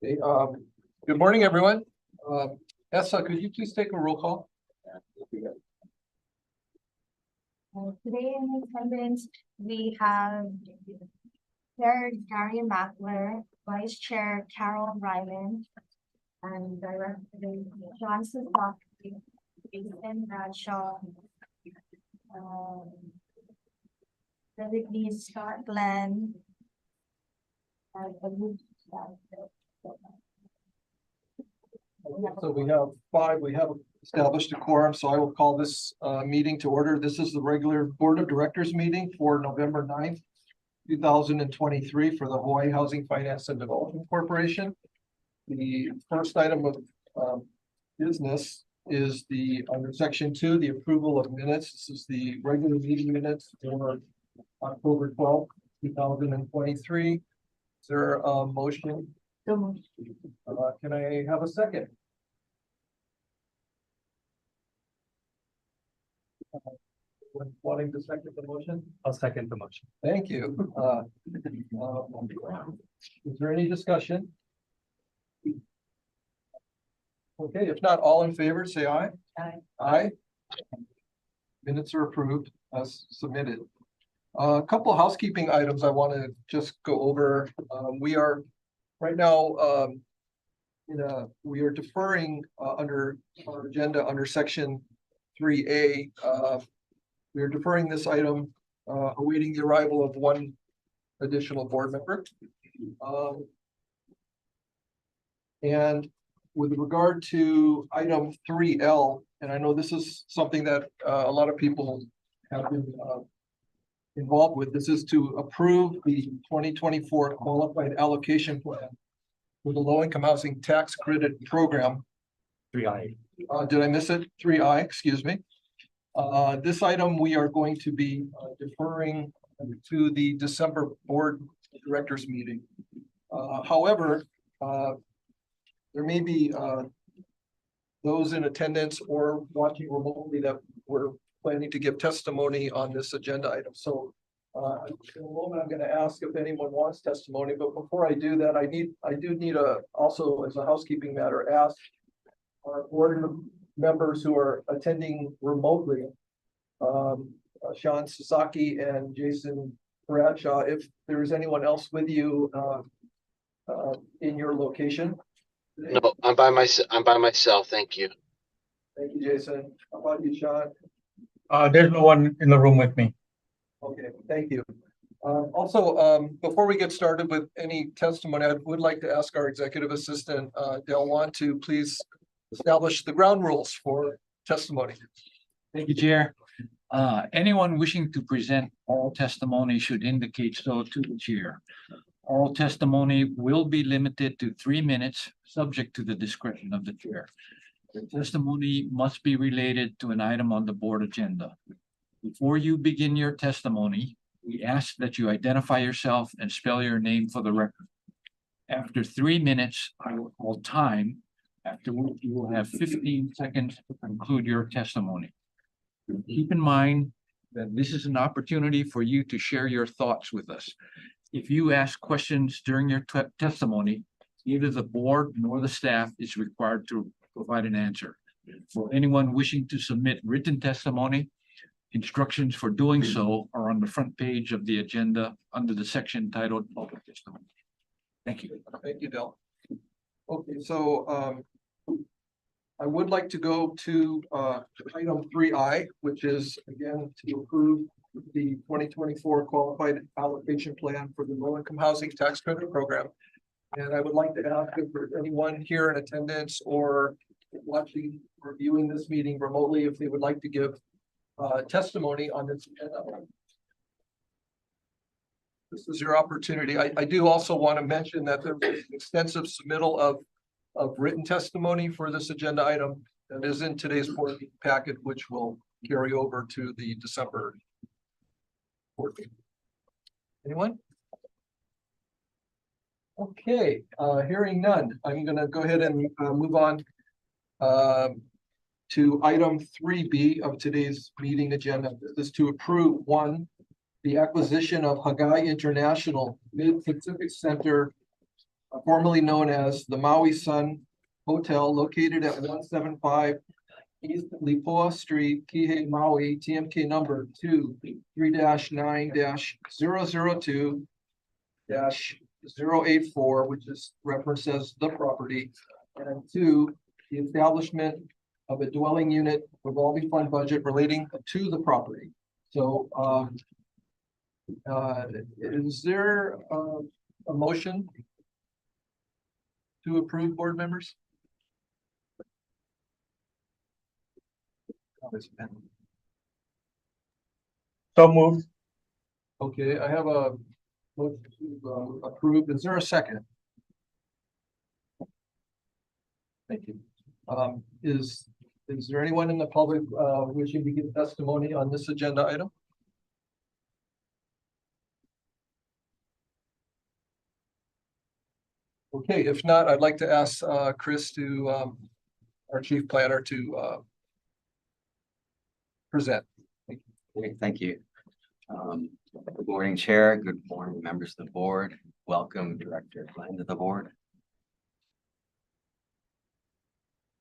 Okay, good morning, everyone. Essa, could you please take a roll call? Today in attendance, we have Chair Gary Mackler, Vice Chair Carol Ryman, and Director John Sasaki, Jason Bradshaw, Designee Scott Glenn, and So we have five. We have established a quorum, so I will call this meeting to order. This is the regular Board of Directors meeting for November 9th, 2023 for the Hawaii Housing Finance and Development Corporation. The first item of business is under section 2, the approval of minutes. This is the regular meeting minutes for October 12th, 2023. Is there a motion? Can I have a second? Wanting to second the motion? I'll second the motion. Thank you. Is there any discussion? Okay, if not, all in favor, say aye. Aye. Aye. Minutes are approved as submitted. A couple of housekeeping items I want to just go over. We are right now we are deferring under our agenda under section 3A. We are deferring this item, awaiting the arrival of one additional board member. And with regard to item 3L, and I know this is something that a lot of people have been involved with, this is to approve the 2024 qualified allocation plan for the low-income housing tax credit program. 3I. Did I miss it? 3I, excuse me. This item we are going to be deferring to the December board directors meeting. However, there may be those in attendance or watching remotely that were planning to give testimony on this agenda item. So in a moment, I'm going to ask if anyone wants testimony, but before I do that, I do need also as a housekeeping matter, ask our board members who are attending remotely, Sean Sasaki and Jason Bradshaw, if there is anyone else with you in your location. No, I'm by myself. Thank you. Thank you, Jason. How about you, Sean? There's no one in the room with me. Okay, thank you. Also, before we get started with any testimony, I would like to ask our executive assistant, Del Juan, to please establish the ground rules for testimony. Thank you, Chair. Anyone wishing to present oral testimony should indicate so to the chair. Oral testimony will be limited to 3 minutes, subject to the discretion of the chair. The testimony must be related to an item on the board agenda. Before you begin your testimony, we ask that you identify yourself and spell your name for the record. After 3 minutes, I will call time, after which you will have 15 seconds to conclude your testimony. Keep in mind that this is an opportunity for you to share your thoughts with us. If you ask questions during your testimony, neither the board nor the staff is required to provide an answer. For anyone wishing to submit written testimony, instructions for doing so are on the front page of the agenda under the section titled Public Testimony. Thank you. Thank you, Del. Okay, so I would like to go to item 3I, which is again to approve the 2024 qualified allocation plan for the low-income housing tax credit program. And I would like to ask if there's anyone here in attendance or watching or viewing this meeting remotely, if they would like to give testimony on this agenda. This is your opportunity. I do also want to mention that there was extensive submittal of written testimony for this agenda item that is in today's board packet, which will carry over to the December board meeting. Anyone? Okay, hearing none, I'm going to go ahead and move on to item 3B of today's meeting agenda. This is to approve the acquisition of Hagai International Mid-Pacific Center formerly known as the Maui Sun Hotel, located at 175 East Lipoa Street, Kihei, Maui, TMK number 23-9-002-084, which is referenced as the property. And two, the establishment of a dwelling unit revolving fund budget relating to the property. So, is there a motion to approve, board members? So moved. Okay, I have a motion to approve. Is there a second? Thank you. Is there anyone in the public wishing to give testimony on this agenda item? Okay, if not, I'd like to ask Chris to our chief planner to present. Great, thank you. Good morning, Chair. Good morning, members of the board. Welcome, Director Glenn, to the board.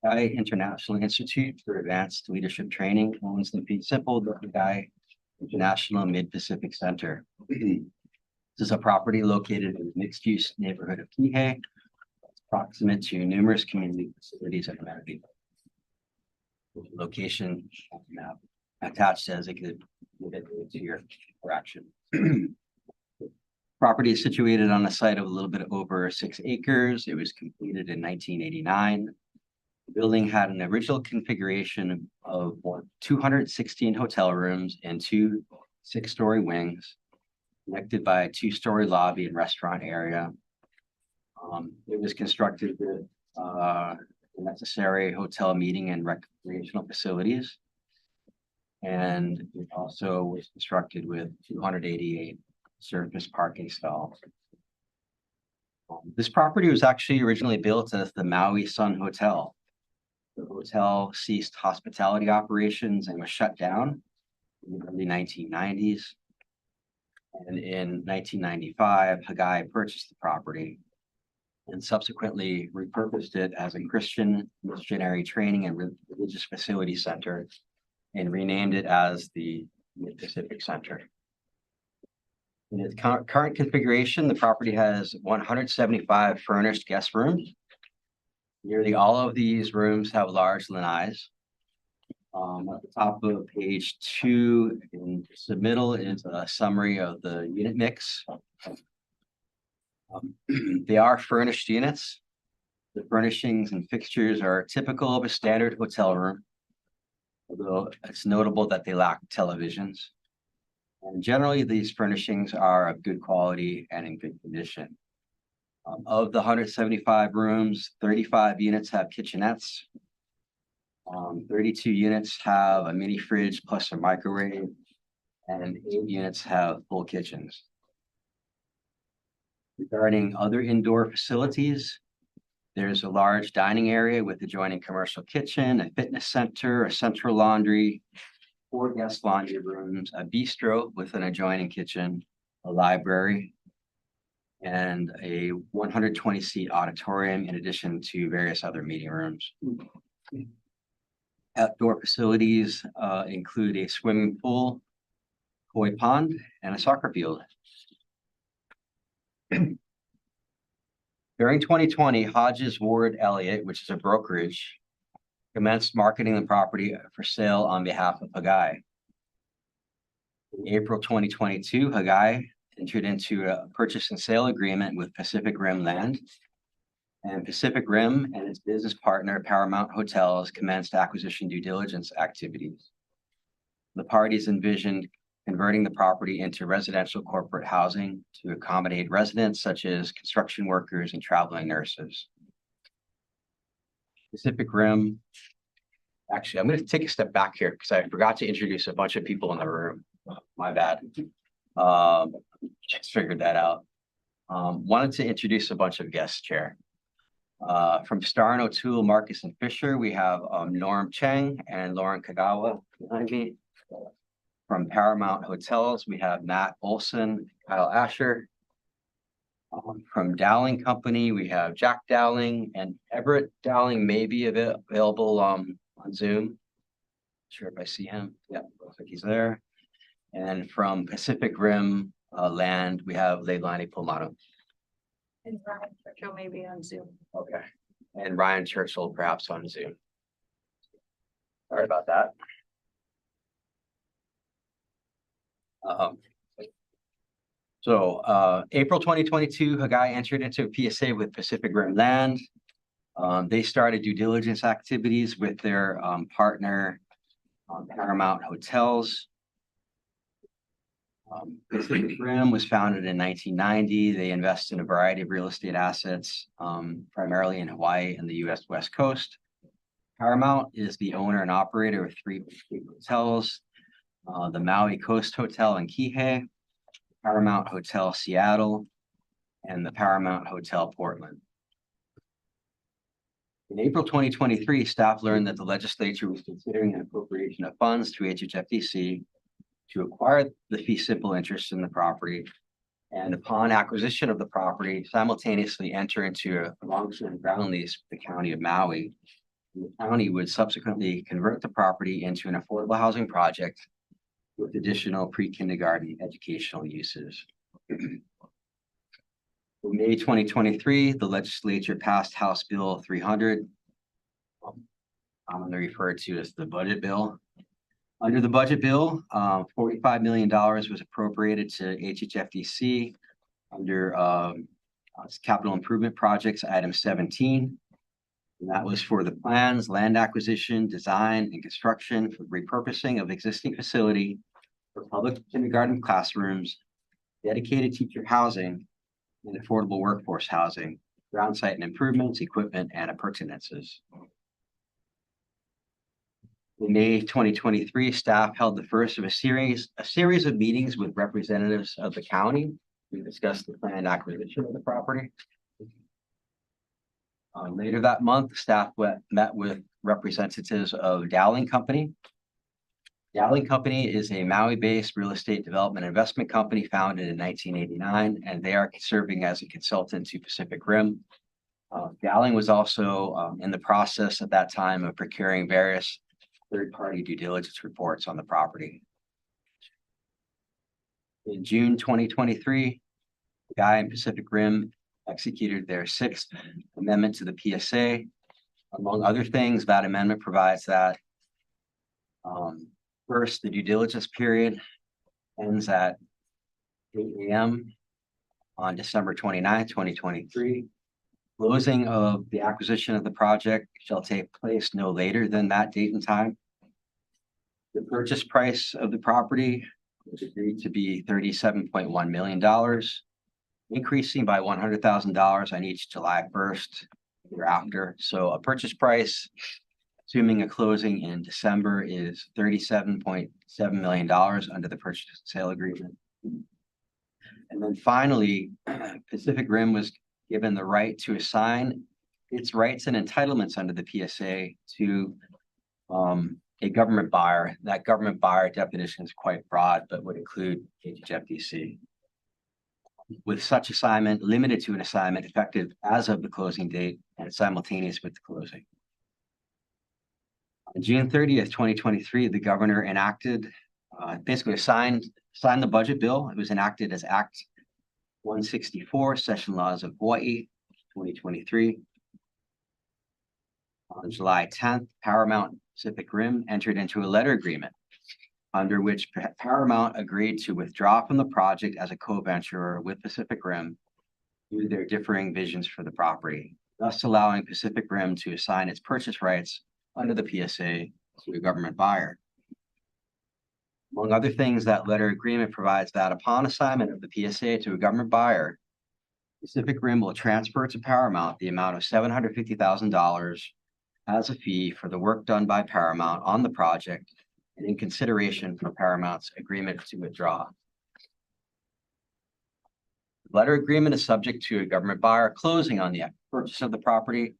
HHI International Institute for Advanced Leadership Training owns the fee simple the HHI International Mid-Pacific Center. This is a property located in the mixed-use neighborhood of Kihei, proximate to numerous community facilities and amenities. Location map attached as exhibit to your interaction. Property is situated on a site of a little bit over 6 acres. It was completed in 1989. The building had an original configuration of 216 hotel rooms and 2 6-story wings, connected by a 2-story lobby and restaurant area. It was constructed with the necessary hotel meeting and recreational facilities. And it also was constructed with 288 surface parking stalls. This property was actually originally built as the Maui Sun Hotel. The hotel ceased hospitality operations and was shut down in the early 1990s. And in 1995, HHI purchased the property and subsequently repurposed it as a Christian missionary training and religious facility center and renamed it as the Mid-Pacific Center. In its current configuration, the property has 175 furnished guest rooms. Nearly all of these rooms have large lanais. At the top of page 2 in the middle is a summary of the unit mix. They are furnished units. The furnishings and fixtures are typical of a standard hotel room, although it's notable that they lack televisions. And generally, these furnishings are of good quality and in good condition. Of the 175 rooms, 35 units have kitchenettes. 32 units have a mini fridge plus a microwave, and 8 units have full kitchens. Regarding other indoor facilities, there's a large dining area with adjoining commercial kitchen, a fitness center, a central laundry, 4 guest laundry rooms, a bistro with an adjoining kitchen, a library, and a 120-seat auditorium in addition to various other meeting rooms. Outdoor facilities include a swimming pool, koi pond, and a soccer field. During 2020, Hodges Ward Elliott, which is a brokerage, commenced marketing the property for sale on behalf of HHI. In April 2022, HHI entered into a purchase and sale agreement with Pacific Rim Land, and Pacific Rim and its business partner, Paramount Hotels, commenced acquisition due diligence activities. The parties envisioned converting the property into residential corporate housing to accommodate residents such as construction workers and traveling nurses. Pacific Rim, actually, I'm going to take a step back here because I forgot to introduce a bunch of people in the room. My bad. Just figured that out. Wanted to introduce a bunch of guests, Chair. From Star and O'Toole, Marcus and Fisher, we have Norm Cheng and Lauren Kagawa behind me. From Paramount Hotels, we have Matt Olson, Kyle Asher. From Dowling Company, we have Jack Dowling and Everett Dowling may be available on Zoom. Sure if I see him. Yeah, looks like he's there. And from Pacific Rim Land, we have Leilani Pomato. And Ryan Churchill may be on Zoom. Okay. And Ryan Churchill perhaps on Zoom. Sorry about that. April 2022, Hagai entered into a PSA with Pacific Rim Land. They started due diligence activities with their partner, Paramount Hotels. Pacific Rim was founded in 1990. They invest in a variety of real estate assets, primarily in Hawaii and the US West Coast. Paramount is the owner and operator of 3 hotels, the Maui Coast Hotel in Kihei, Paramount Hotel Seattle, and the Paramount Hotel Portland. In April 2023, staff learned that the legislature was considering an appropriation of funds to HHFDC to acquire the fee simple interest in the property, and upon acquisition of the property, simultaneously enter into a long-term ground lease with the county of Maui. The county would subsequently convert the property into an affordable housing project with additional pre-kindergarten educational uses. In May 2023, the legislature passed House Bill 300, commonly referred to as the budget bill. Under the budget bill, $45 million was appropriated to HHFDC under capital improvement projects, item 17. And that was for the plans, land acquisition, design, and construction for repurposing of existing facility for public kindergarten classrooms, dedicated teacher housing, and affordable workforce housing, ground site and improvements, equipment, and appurtenances. In May 2023, staff held the first of a series of meetings with representatives of the county. We discussed the planned acquisition of the property. Later that month, staff met with representatives of Dowling Company. Dowling Company is a Maui-based real estate development investment company founded in 1989, and they are serving as a consultant to Pacific Rim. Dowling was also in the process at that time of procuring various third-party due diligence reports on the property. In June 2023, Guy and Pacific Rim executed their 6th amendment to the PSA. Among other things, that amendment provides that first, the due diligence period ends at 8 a.m. on December 29, 2023. Closing of the acquisition of the project shall take place no later than that date and time. The purchase price of the property was agreed to be $37.1 million, increasing by $100,000 on each July 1st thereafter. So a purchase price, assuming a closing in December, is $37.7 million under the purchase and sale agreement. And then finally, Pacific Rim was given the right to assign its rights and entitlements under the PSA to a government buyer. That government buyer definition is quite broad, but would include HHFDC. With such assignment limited to an assignment effective as of the closing date and simultaneous with the closing. On June 30th, 2023, the governor enacted, basically signed the budget bill. It was enacted as Act 164, Session Laws of Hawaii, 2023. On July 10th, Paramount Pacific Rim entered into a letter agreement under which Paramount agreed to withdraw from the project as a co-venturer with Pacific Rim due to their differing visions for the property, thus allowing Pacific Rim to assign its purchase rights under the PSA to a government buyer. Among other things, that letter agreement provides that upon assignment of the PSA to a government buyer, Pacific Rim will transfer to Paramount the amount of $750,000 as a fee for the work done by Paramount on the project and in consideration for Paramount's agreement to withdraw. The letter agreement is subject to a government buyer closing on the purchase of the property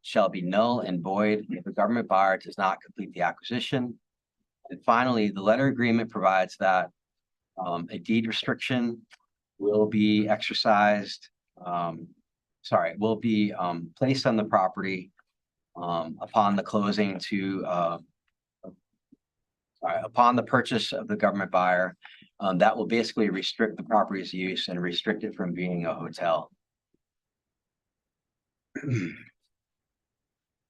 shall be null and void if the government buyer does not complete the acquisition. And finally, the letter agreement provides that a deed restriction will be exercised will be placed on the property upon the closing upon the purchase of the government buyer. That will basically restrict the property's use and restrict it from being a hotel.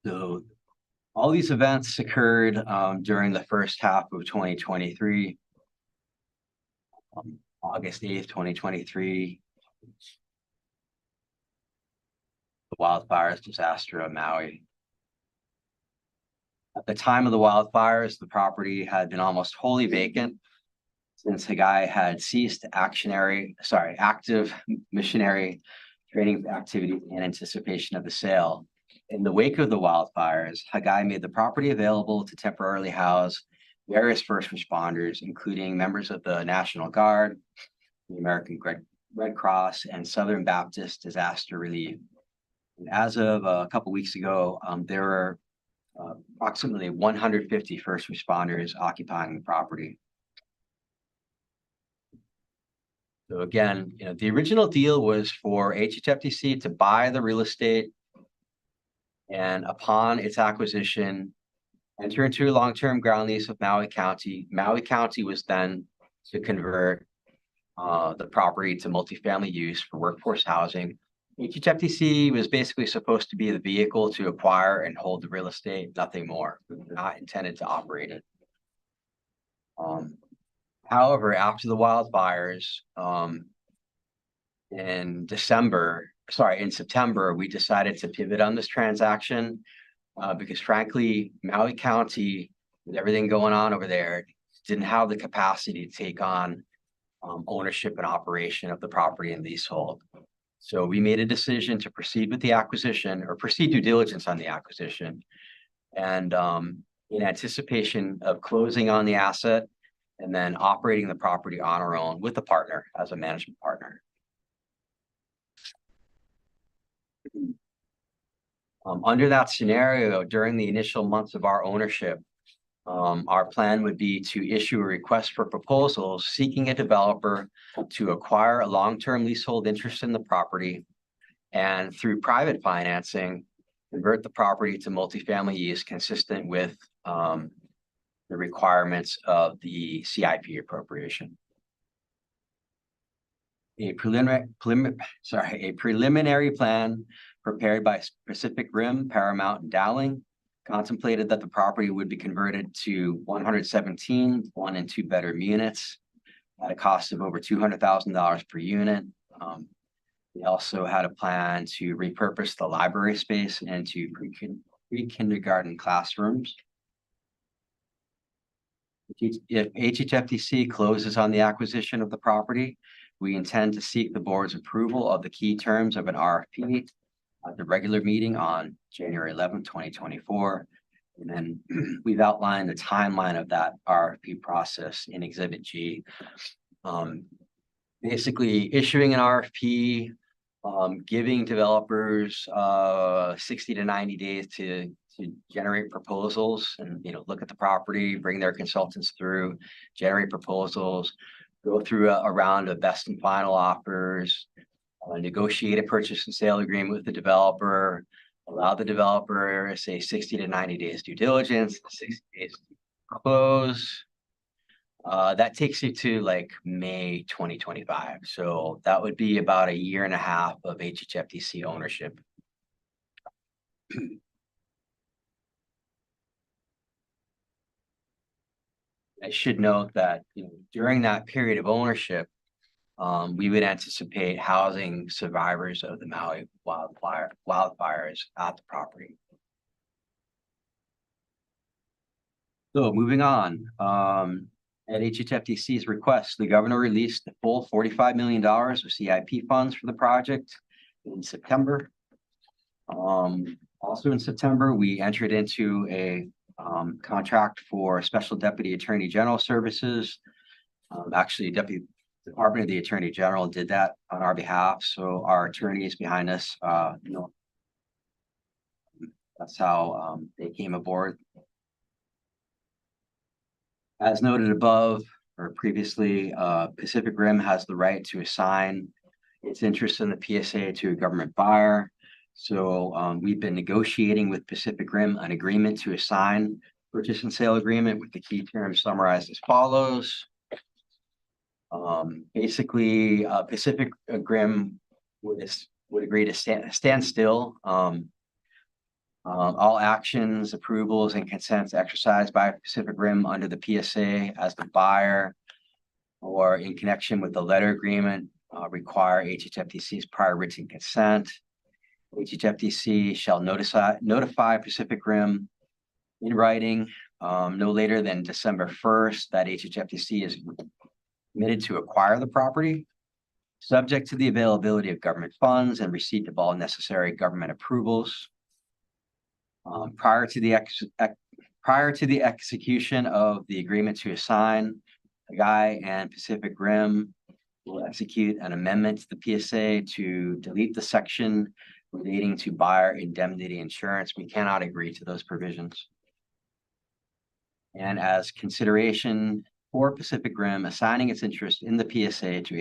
So all these events occurred during the first half of 2023. August 8th, 2023. The wildfires disaster of Maui. At the time of the wildfires, the property had been almost wholly vacant since Hagai had ceased active missionary training activity in anticipation of the sale. In the wake of the wildfires, Hagai made the property available to temporarily house various first responders, including members of the National Guard, the American Red Cross, and Southern Baptist Disaster Relief. And as of a couple weeks ago, there were approximately 150 first responders occupying the property. So again, the original deal was for HHFDC to buy the real estate, and upon its acquisition, enter into a long-term ground lease with Maui County. Maui County was then to convert the property to multifamily use for workforce housing. HHFDC was basically supposed to be the vehicle to acquire and hold the real estate, nothing more. Not intended to operate it. However, after the wildfires, in September, we decided to pivot on this transaction because frankly, Maui County, with everything going on over there, didn't have the capacity to take on ownership and operation of the property and leasehold. So we made a decision to proceed with the acquisition, or proceed due diligence on the acquisition. And in anticipation of closing on the asset and then operating the property on our own with a partner as a management partner. Under that scenario, during the initial months of our ownership, our plan would be to issue a request for proposals seeking a developer to acquire a long-term leasehold interest in the property, and through private financing, convert the property to multifamily use consistent with the requirements of the CIP appropriation. A preliminary plan prepared by Pacific Rim, Paramount, and Dowling contemplated that the property would be converted to 117 1- and 2-bedroom units at a cost of over $200,000 per unit. We also had a plan to repurpose the library space into pre-kindergarten classrooms. If HHFDC closes on the acquisition of the property, we intend to seek the board's approval of the key terms of an RFP at the regular meeting on January 11, 2024. And then we've outlined the timeline of that RFP process in Exhibit G. Basically issuing an RFP, giving developers 60 to 90 days to generate proposals and look at the property, bring their consultants through, generate proposals, go through a round of best and final offers, negotiate a purchase and sale agreement with the developer, allow the developer, say 60 to 90 days due diligence, 60 days to close. That takes you to like May 2025. So that would be about 1.5 years of HHFDC ownership. I should note that during that period of ownership, we would anticipate housing survivors of the Maui wildfires at the property. So moving on, at HHFDC's request, the governor released the full $45 million of CIP funds for the project in September. Also in September, we entered into a contract for Special Deputy Attorney General Services. Actually, Department of the Attorney General did that on our behalf. So our attorneys behind us, that's how they came aboard. As noted above or previously, Pacific Rim has the right to assign its interest in the PSA to a government buyer. So we've been negotiating with Pacific Rim an agreement to assign purchase and sale agreement with the key terms summarized as follows. Basically, Pacific Rim would agree to stand still. All actions, approvals, and consents exercised by Pacific Rim under the PSA as the buyer or in connection with the letter agreement require HHFDC's prior written consent. HHFDC shall notify Pacific Rim in writing no later than December 1st that HHFDC is committed to acquire the property, subject to the availability of government funds and receipt of all necessary government approvals. Prior to the execution of the agreement to assign, Hagai and Pacific Rim will execute an amendment to the PSA to delete the section relating to buyer indemnity insurance. We cannot agree to those provisions. And as consideration for Pacific Rim assigning its interest in the PSA to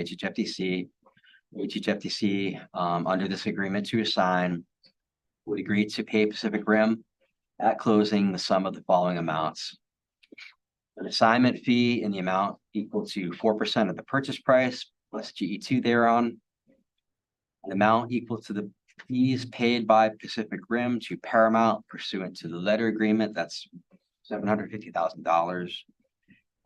HHFDC under this agreement to assign would agree to pay Pacific Rim at closing the sum of the following amounts. An assignment fee in the amount equal to 4% of the purchase price plus GE2 thereon. An amount equal to the fees paid by Pacific Rim to Paramount pursuant to the letter agreement, that's $750,000.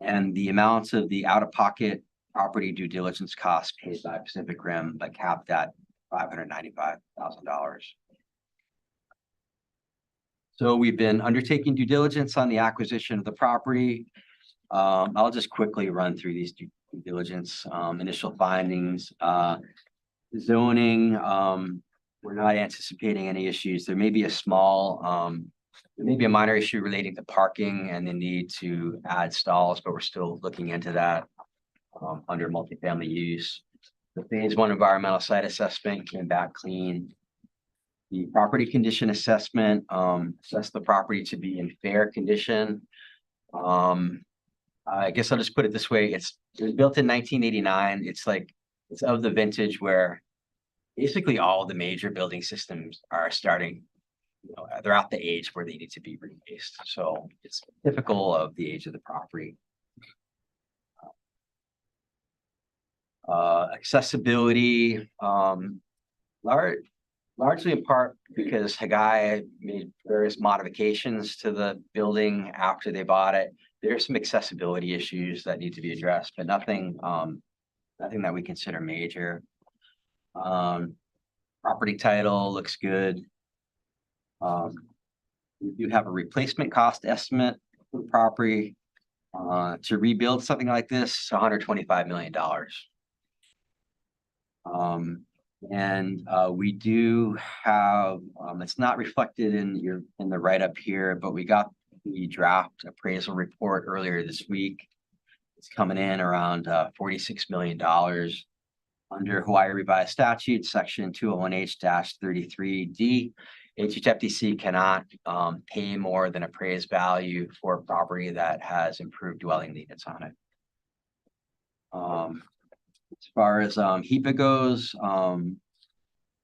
And the amounts of the out-of-pocket property due diligence costs paid by Pacific Rim, but capped at $595,000. So we've been undertaking due diligence on the acquisition of the property. I'll just quickly run through these due diligence initial findings. Zoning, we're not anticipating any issues. There may be a minor issue relating to parking and the need to add stalls, but we're still looking into that under multifamily use. The phase 1 environmental site assessment came back clean. The property condition assessment assessed the property to be in fair condition. I guess I'll just put it this way. It was built in 1989. It's of the vintage where basically all the major building systems are starting, they're at the age where they need to be replaced. So it's typical of the age of the property. Accessibility, largely in part because Hagai made various modifications to the building after they bought it. There are some accessibility issues that need to be addressed, but nothing that we consider major. Property title looks good. We do have a replacement cost estimate for the property. To rebuild something like this, $125 million. And we do have, it's not reflected in the write-up here, but we got the draft appraisal report earlier this week. It's coming in around $46 million under Hawaii Revised Statute, Section 201H-33D. HHFDC cannot pay more than appraised value for a property that has improved dwelling units on it. As far as HEPA goes,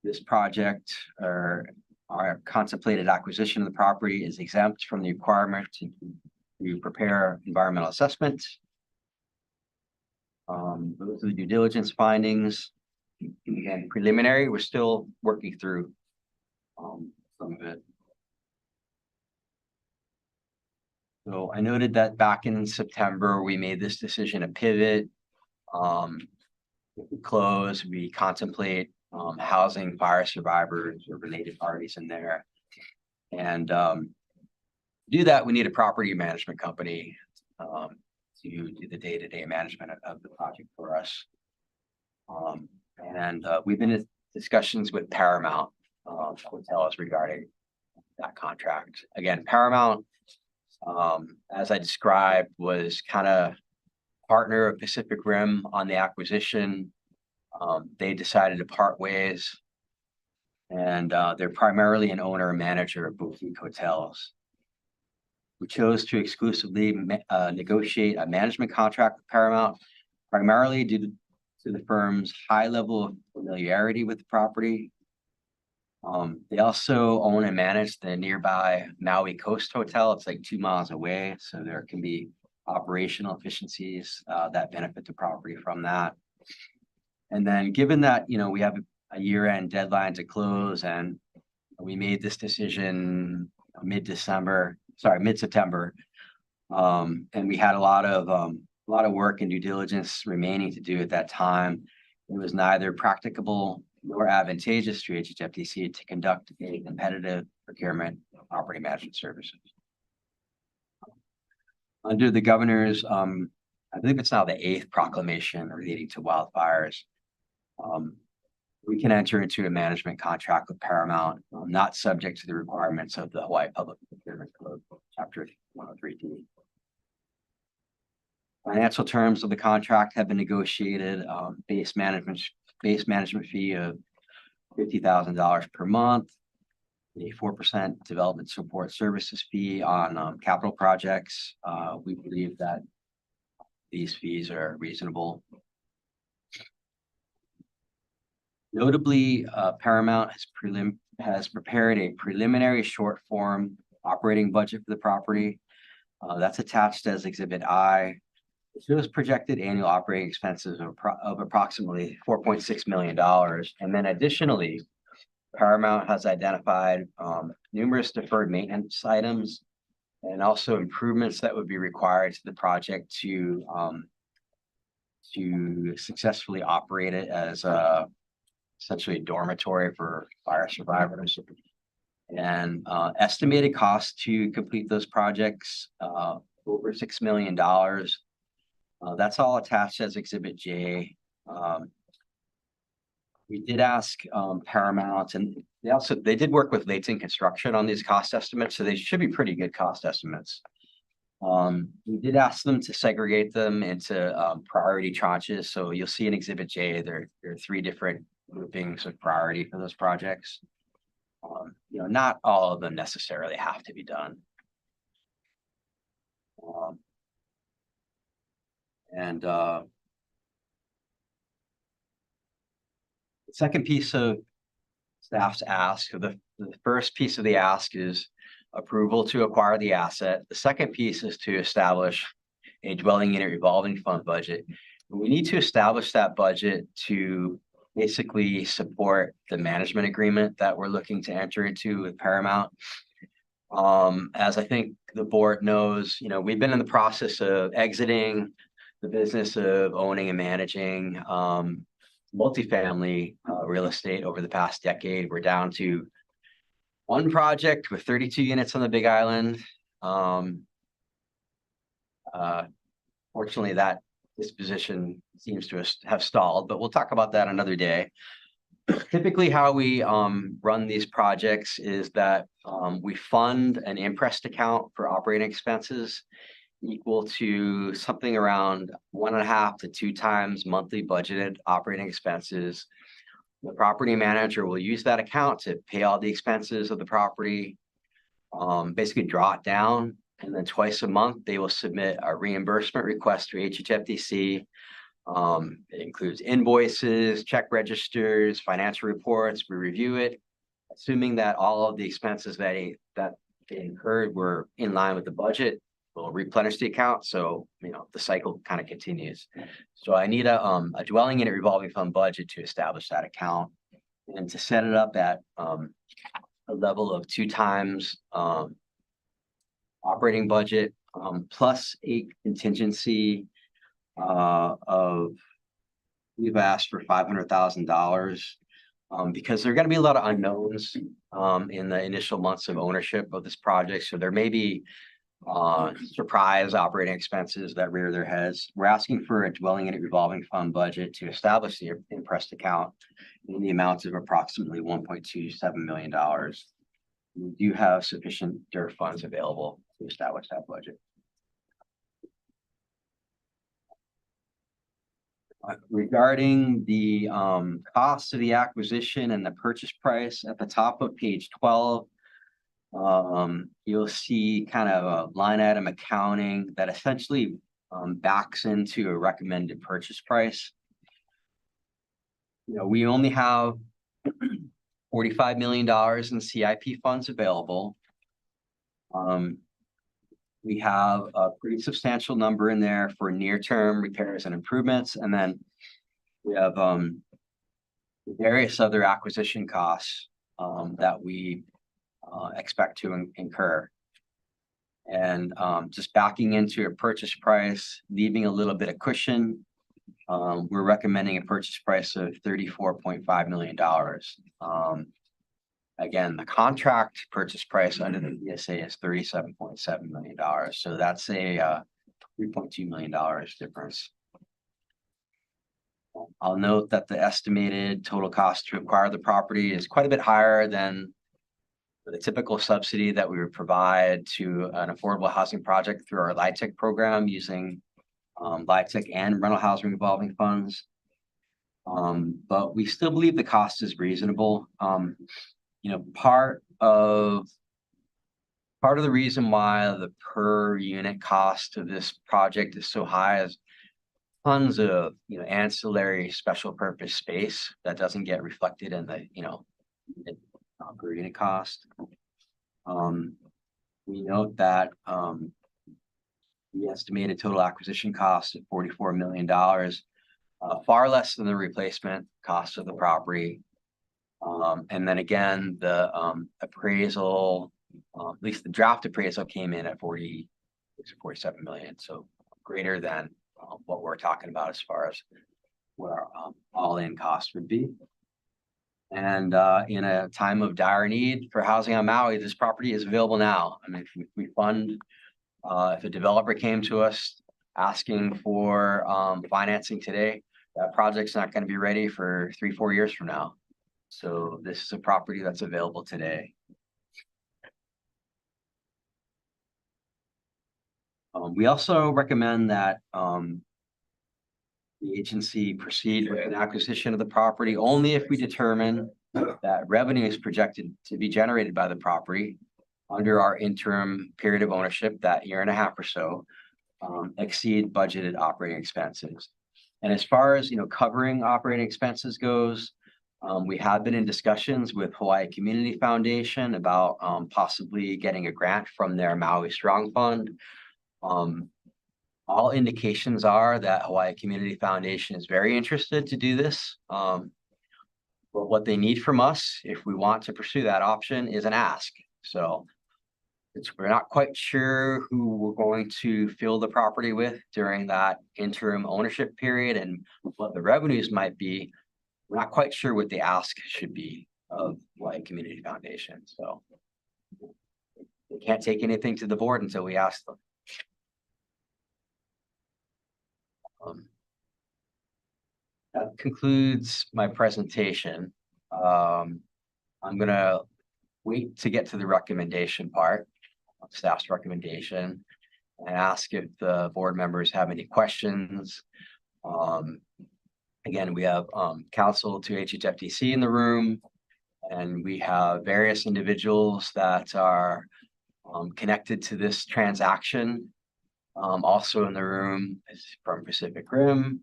this project or our contemplated acquisition of the property is exempt from the requirement to prepare environmental assessment. Those are the due diligence findings. Again, preliminary, we're still working through some of it. So I noted that back in September, we made this decision to pivot. If we close, we contemplate housing fire survivors or related parties in there. And to do that, we need a property management company to do the day-to-day management of the project for us. We've been in discussions with Paramount Hotels regarding that contract. Again, Paramount, as I described, was kind of partner of Pacific Rim on the acquisition. They decided to part ways, and they're primarily an owner and manager of boutique hotels. We chose to exclusively negotiate a management contract with Paramount, primarily due to the firm's high level of familiarity with the property. They also own and manage the nearby Maui Coast Hotel. It's like 2 miles away, so there can be operational efficiencies that benefit the property from that. And then given that, we have a year-end deadline to close, and we made this decision mid-September. And we had a lot of work and due diligence remaining to do at that time. It was neither practicable nor advantageous to HHFDC to conduct a competitive procurement of property management services. Under the governor's, I believe it's now the 8th proclamation relating to wildfires, we can enter into a management contract with Paramount, not subject to the requirements of the Hawaii Public Procurement Code, Chapter 103D. Financial terms of the contract have been negotiated, base management fee of $50,000 per month, a 4% development support services fee on capital projects. We believe that these fees are reasonable. Notably, Paramount has prepared a preliminary short form operating budget for the property. That's attached as Exhibit I. It shows projected annual operating expenses of approximately $4.6 million. And then additionally, Paramount has identified numerous deferred maintenance items and also improvements that would be required to the project to successfully operate it as essentially a dormitory for fire survivors. And estimated cost to complete those projects over $6 million. That's all attached as Exhibit J. We did ask Paramount, and they did work with Layton Construction on these cost estimates, so they should be pretty good cost estimates. We did ask them to segregate them into priority tranches. So you'll see in Exhibit J, there are 3 different groupings of priority for those projects. Not all of them necessarily have to be done. The second piece of staff's ask, or the first piece of the ask is approval to acquire the asset. The second piece is to establish a dwelling unit revolving fund budget. We need to establish that budget to basically support the management agreement that we're looking to enter into with Paramount. As I think the board knows, we've been in the process of exiting the business of owning and managing multifamily real estate over the past decade. We're down to 1 project with 32 units on the Big Island. Fortunately, that disposition seems to have stalled, but we'll talk about that another day. Typically, how we run these projects is that we fund an imprest account for operating expenses equal to something around 1.5 to 2 times monthly budgeted operating expenses. The property manager will use that account to pay all the expenses of the property, basically draw it down, and then twice a month they will submit a reimbursement request to HHFDC. It includes invoices, check registers, financial reports. We review it, assuming that all of the expenses that they incurred were in line with the budget. We'll replenish the account, so the cycle kind of continues. So I need a dwelling unit revolving fund budget to establish that account, and to set it up at a level of 2 times operating budget plus a contingency of, we've asked for $500,000 because there are going to be a lot of unknowns in the initial months of ownership of this project. So there may be surprise operating expenses that rear their heads. We're asking for a dwelling unit revolving fund budget to establish the imprest account in the amount of approximately $1.27 million. We do have sufficient DERF funds available to establish that budget. Regarding the cost of the acquisition and the purchase price, at the top of page 12, you'll see kind of a line item accounting that essentially backs into a recommended purchase price. we only have $45 million in CIP funds available. We have a pretty substantial number in there for near-term repairs and improvements, and then we have various other acquisition costs that we expect to incur. And just backing into a purchase price, leaving a little bit of cushion, we're recommending a purchase price of $34.5 million. Again, the contract purchase price under the ESA is $37.7 million. So that's a $3.2 million difference. I'll note that the estimated total cost to acquire the property is quite a bit higher than the typical subsidy that we would provide to an affordable housing project through our LIHTC program using LIHTC and rental housing revolving funds. But we still believe the cost is reasonable. Part of the reason why the per unit cost of this project is so high is tons of ancillary special purpose space that doesn't get reflected in the per unit cost. We note that the estimated total acquisition cost of $44 million, far less than the replacement cost of the property. And then again, the appraisal, at least the draft appraisal, came in at 47 million, so greater than what we're talking about as far as what our all-in cost would be. And in a time of dire need for housing on Maui, this property is available now. I mean, if a developer came to us asking for financing today, that project's not going to be ready for 3-4 years from now. So this is a property that's available today. We also recommend that the agency proceed with an acquisition of the property only if we determine that revenue is projected to be generated by the property under our interim period of ownership, that year and a half or so, exceed budgeted operating expenses. And as far as covering operating expenses goes, we have been in discussions with Hawaii Community Foundation about possibly getting a grant from their Maui Strong Fund. All indications are that Hawaii Community Foundation is very interested to do this. But what they need from us, if we want to pursue that option, is an ask. So we're not quite sure who we're going to fill the property with during that interim ownership period and what the revenues might be. We're not quite sure what the ask should be of Hawaii Community Foundation. So they can't take anything to the board until we ask them. That concludes my presentation. I'm gonna wait to get to the recommendation part, staff's recommendation, and ask if the board members have any questions. Again, we have counsel to HHFDC in the room, and we have various individuals that are connected to this transaction. Also in the room is from Pacific Rim,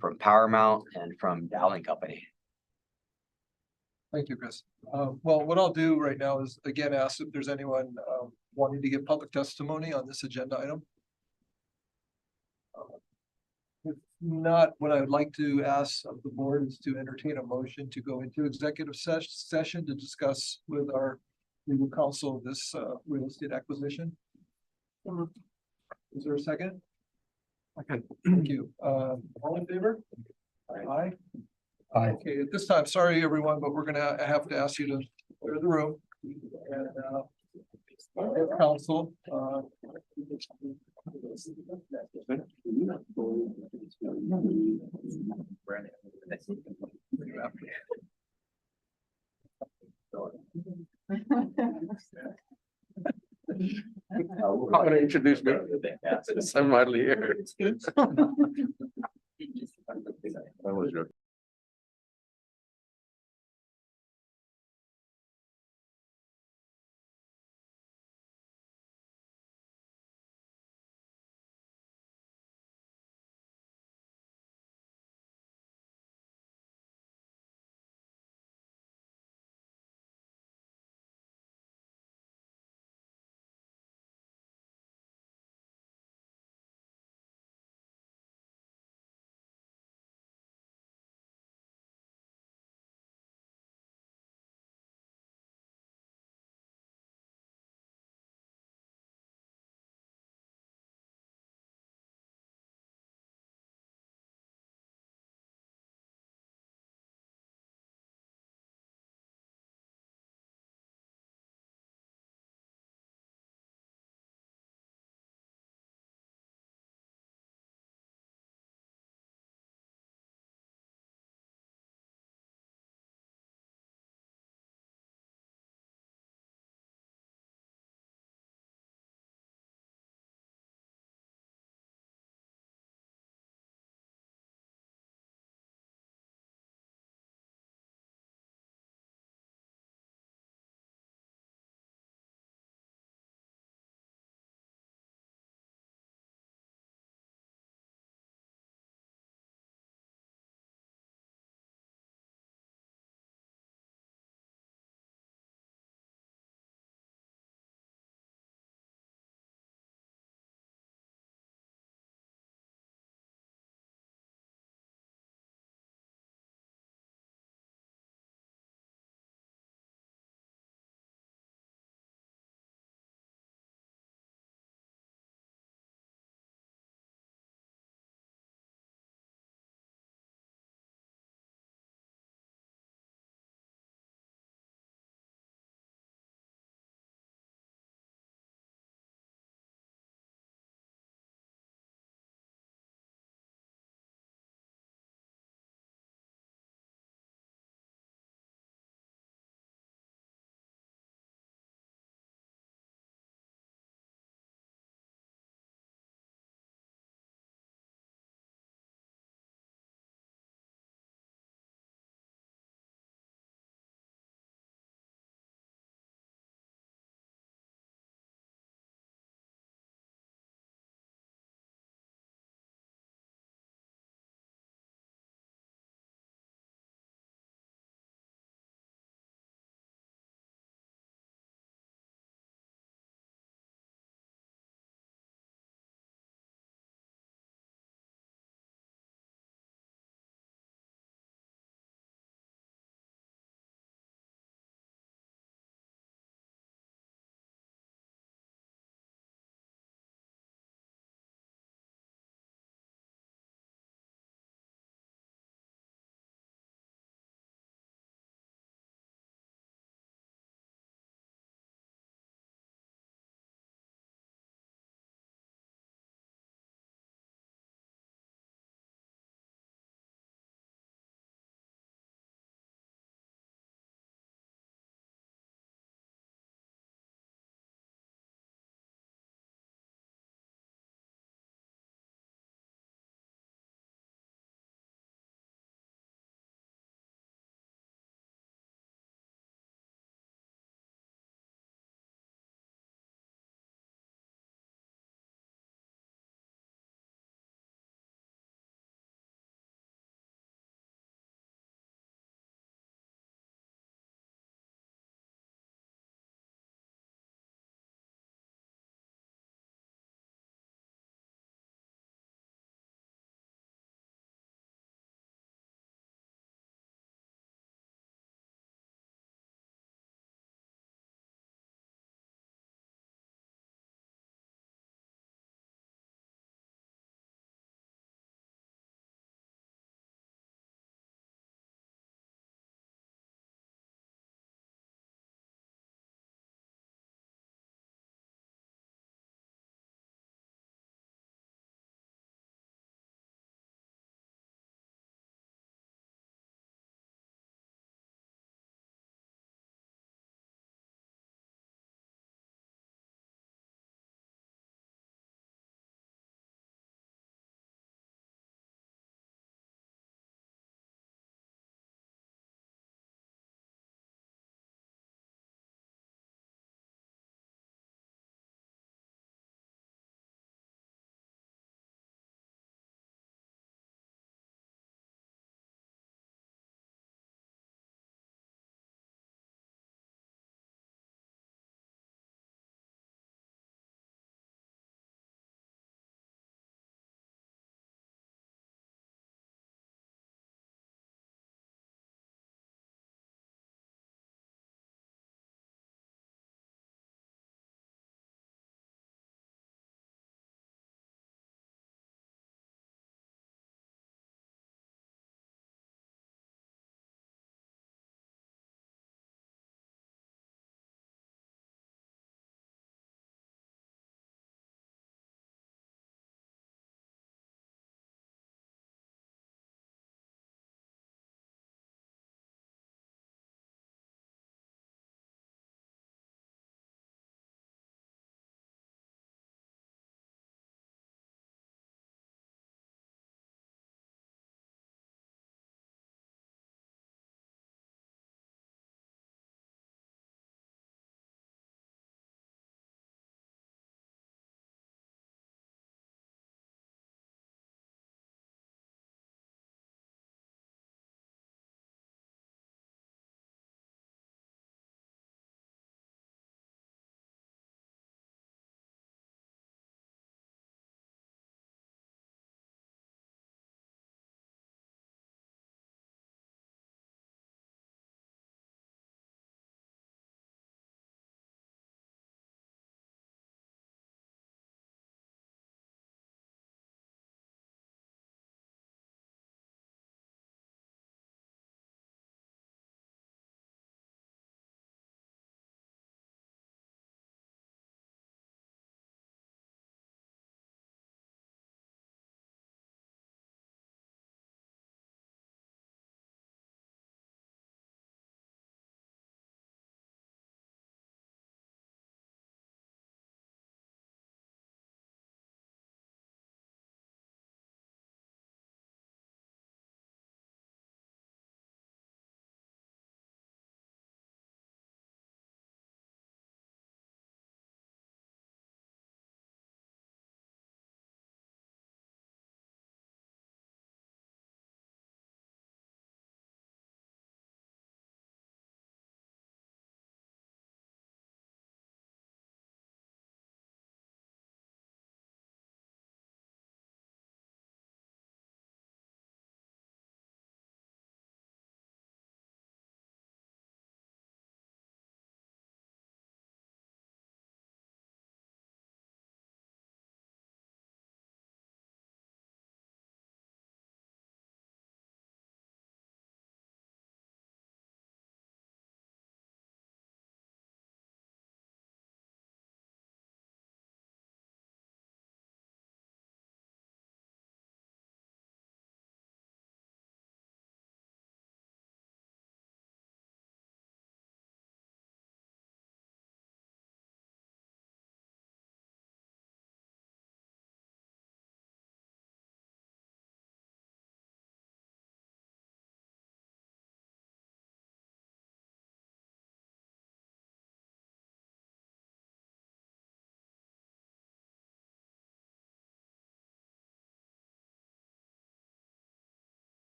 from Powermount, and from Dowling Company. Thank you, Chris. Well, what I'll do right now is again ask if there's anyone wanting to give public testimony on this agenda item. If not, what I would like to ask of the board is to entertain a motion to go into executive session to discuss with our legal counsel this real estate acquisition. Is there a second? Okay, thank you. All in favor? Aye. Aye. Okay, at this time, sorry everyone, but we're gonna have to ask you to clear the room. And council. I'm gonna introduce me. I'm hardly here. That was your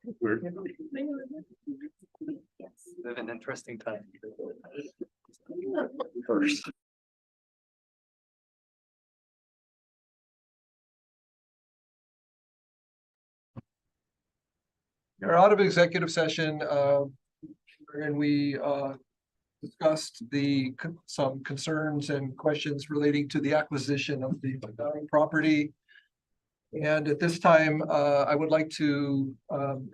Live in interesting time. First. We're out of executive session, and we discussed some concerns and questions relating to the acquisition of the property. And at this time, I would like to,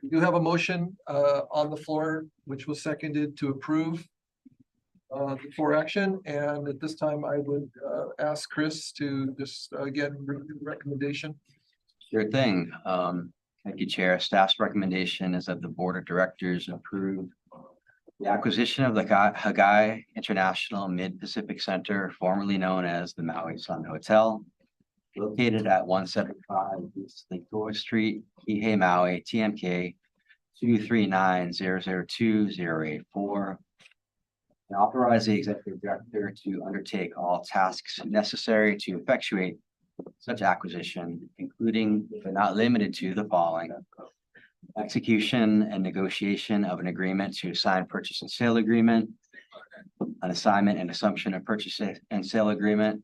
we do have a motion on the floor, which was seconded to approve for action. And at this time, I would ask Chris to just again read the recommendation. Sure thing. Thank you, Chair. Staff's recommendation is that the Board of Directors approve the acquisition of the Hagai International Mid-Pacific Center, formerly known as the Maui Sun Hotel, located at 175 East Lake Forest Street, Kihei, Maui, TMK 239002084. And authorize the Executive Director to undertake all tasks necessary to effectuate such acquisition, including but not limited to the following: execution and negotiation of an agreement to assign purchase and sale agreement, an assignment and assumption of purchase and sale agreement,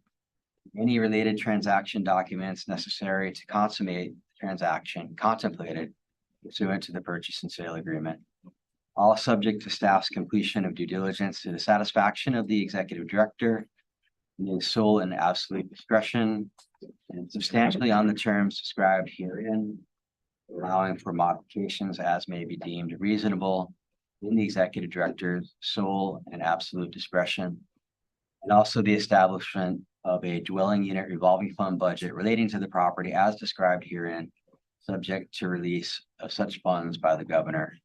any related transaction documents necessary to consummate the transaction contemplated pursuant to the purchase and sale agreement, all subject to staff's completion of due diligence to the satisfaction of the Executive Director in his sole and absolute discretion, and substantially on the terms described herein, allowing for modifications as may be deemed reasonable in the Executive Director's sole and absolute discretion, and also the establishment of a dwelling unit revolving fund budget relating to the property as described herein, subject to release of such funds by the Governor.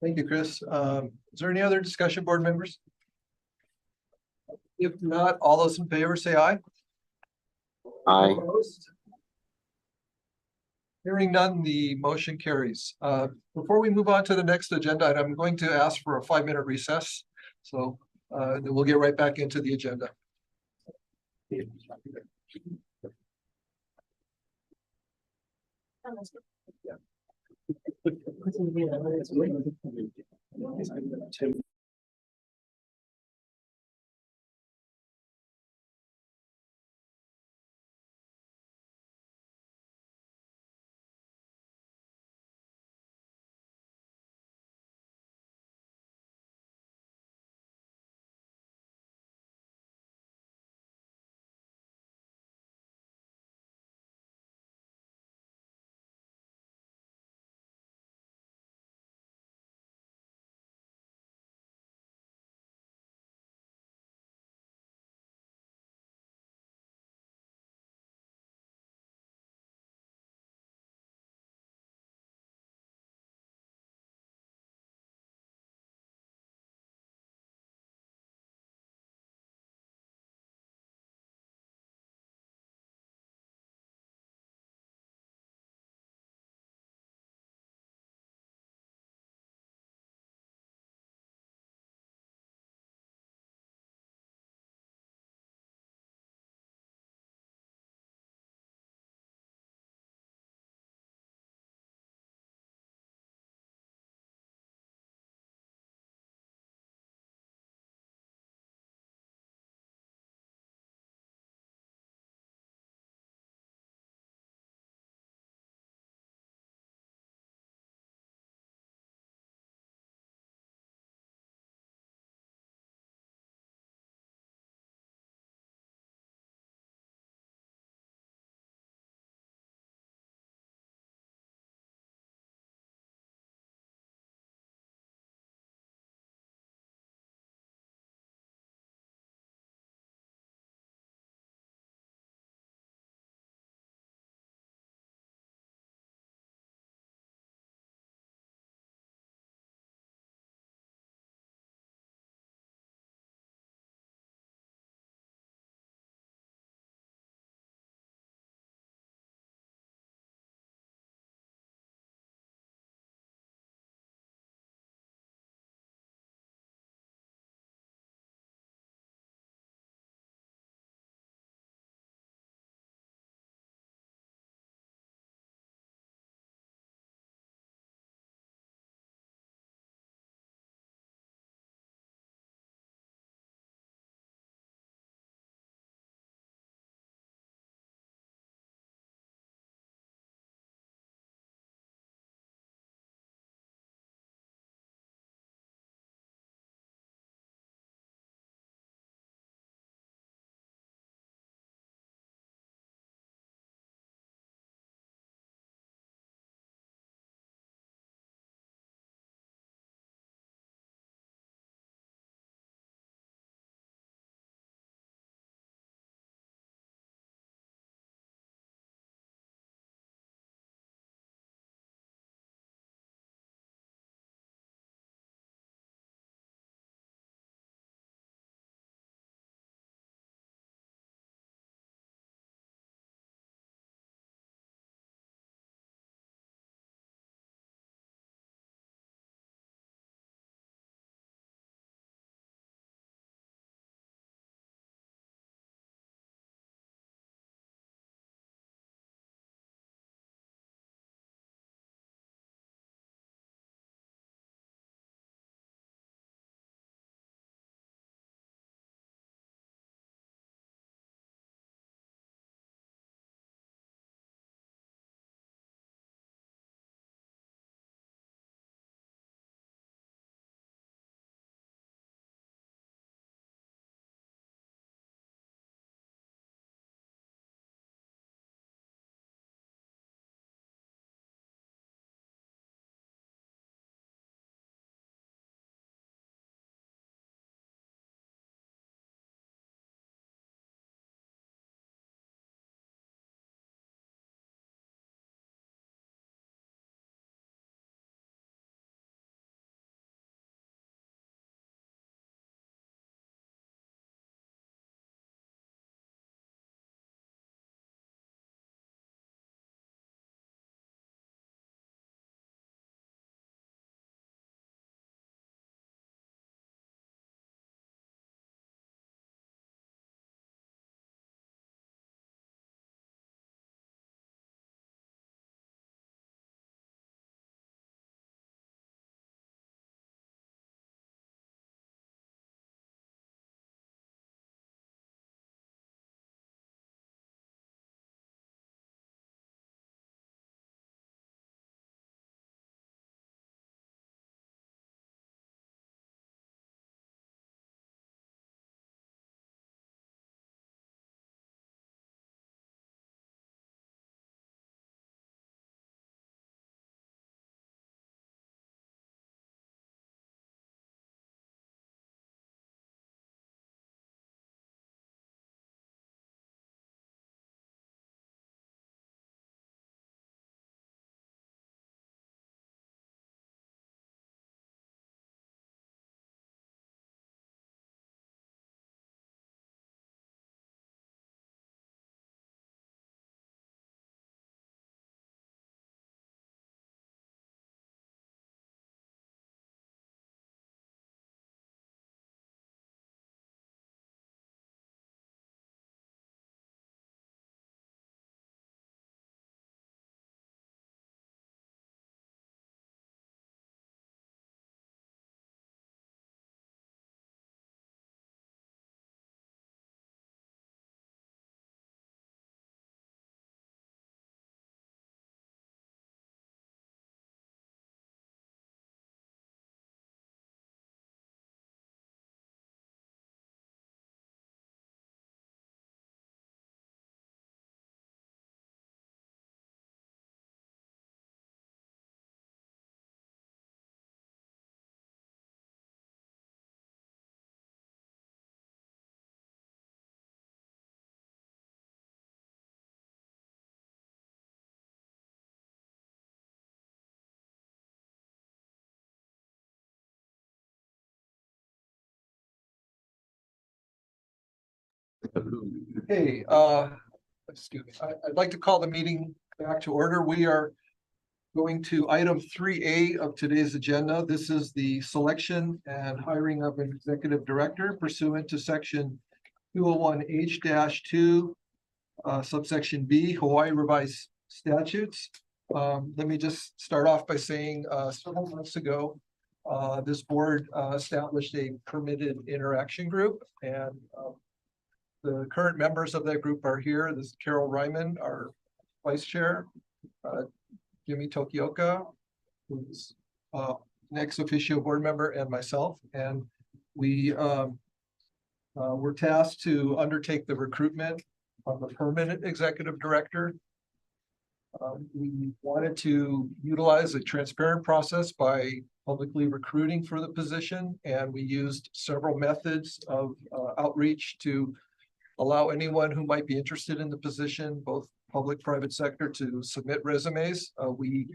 Thank you, Chris. Is there any other discussion, board members? If not, all those in favor say aye. Aye. Opposed? Hearing none, the motion carries. Before we move on to the next agenda item, I'm going to ask for a 5-minute recess. So then we'll get right back into the agenda. Okay, excuse me, I'd like to call the meeting back to order. We are going to item 3A of today's agenda. This is the selection and hiring of an executive director pursuant to section 201H-2, subsection B, Hawaii Revised Statutes. Let me just start off by saying, several months ago, this board established a permitted interaction group, and the current members of that group are here. This is Carol Ryman, our vice chair, Jimmy Tokioka, who's an ex officio board member, and myself. And we were tasked to undertake the recruitment of a permanent executive director. We wanted to utilize a transparent process by publicly recruiting for the position, and we used several methods of outreach to allow anyone who might be interested in the position, both public, private sector, to submit resumes. We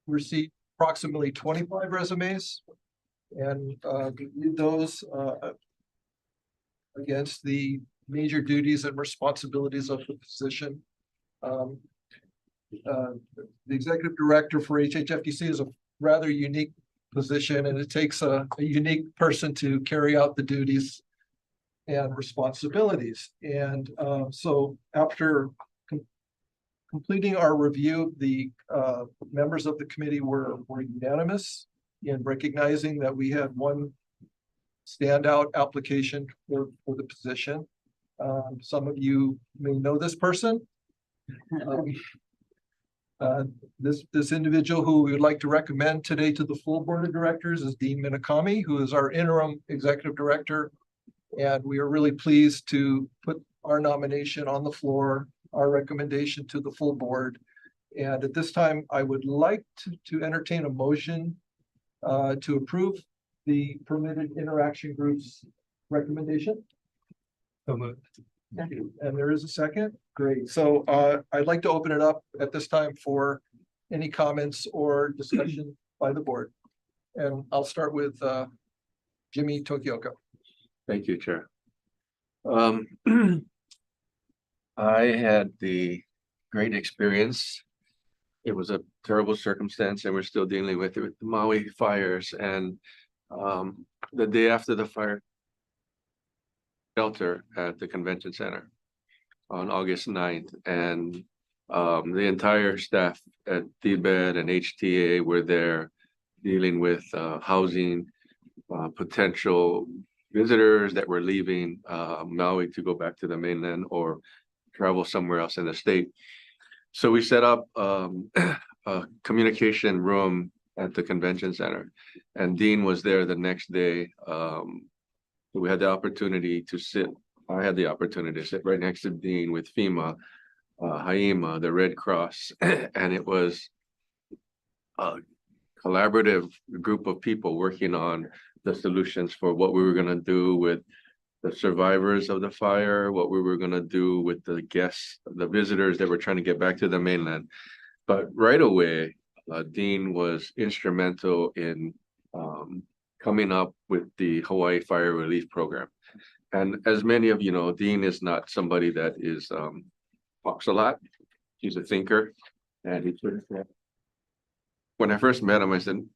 received approximately 25 resumes, and reviewed those against the major duties and responsibilities of the position. The executive director for HHFDC is a rather unique position, and it takes a unique person to carry out the duties and responsibilities. And so after completing our review, the members of the committee were unanimous in recognizing that we had one standout application for the position. Some of you may know this person. This individual who we would like to recommend today to the full board of directors is Dean Minakami, who is our interim executive director. And we are really pleased to put our nomination on the floor, our recommendation to the full board. And at this time, I would like to entertain a motion to approve the permitted interaction group's recommendation. So moved. And there is a second. Great. So I'd like to open it up at this time for any comments or discussion by the board. And I'll start with Jimmy Tokioka. Thank you, Chair. I had the great experience. It was a terrible circumstance, and we're still dealing with it with the Maui fires. And the day after the fire, shelter at the convention center on August 9th, and the entire staff at DBED and HTA were there dealing with housing potential visitors that were leaving Maui to go back to the mainland or travel somewhere else in the state. So we set up a communication room at the convention center, and Dean was there the next day. We had the opportunity to sit. I had the opportunity to sit right next to Dean with FEMA, HAIMA, the Red Cross, and it was a collaborative group of people working on the solutions for what we were going to do with the survivors of the fire, what we were going to do with the guests, the visitors that were trying to get back to the mainland. But right away, Dean was instrumental in coming up with the Hawaii Fire Relief Program. And as many of you know, Dean is not somebody that is talks a lot. He's a thinker, and he when I first met him, I said,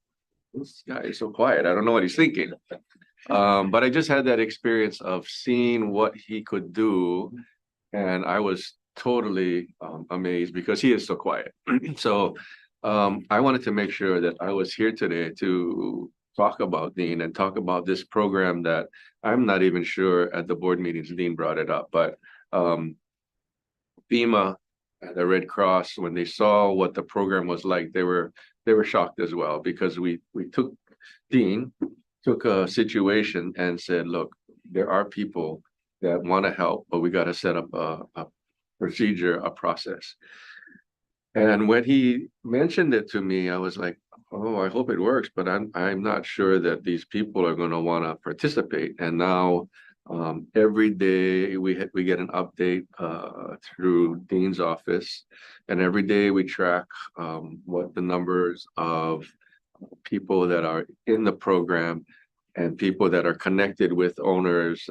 "This guy is so quiet. I don't know what he's thinking." But I just had that experience of seeing what he could do, and I was totally amazed because he is so quiet. So I wanted to make sure that I was here today to talk about Dean and talk about this program that I'm not even sure at the board meetings Dean brought it up, but FEMA and the Red Cross, when they saw what the program was like, they were shocked as well, because Dean took a situation and said, look, there are people that want to help, but we got to set up a procedure, a process. And when he mentioned it to me, I was like, oh, I hope it works, but I'm not sure that these people are going to want to participate. And now every day we get an update through Dean's office, and every day we track what the numbers of people that are in the program and people that are connected with owners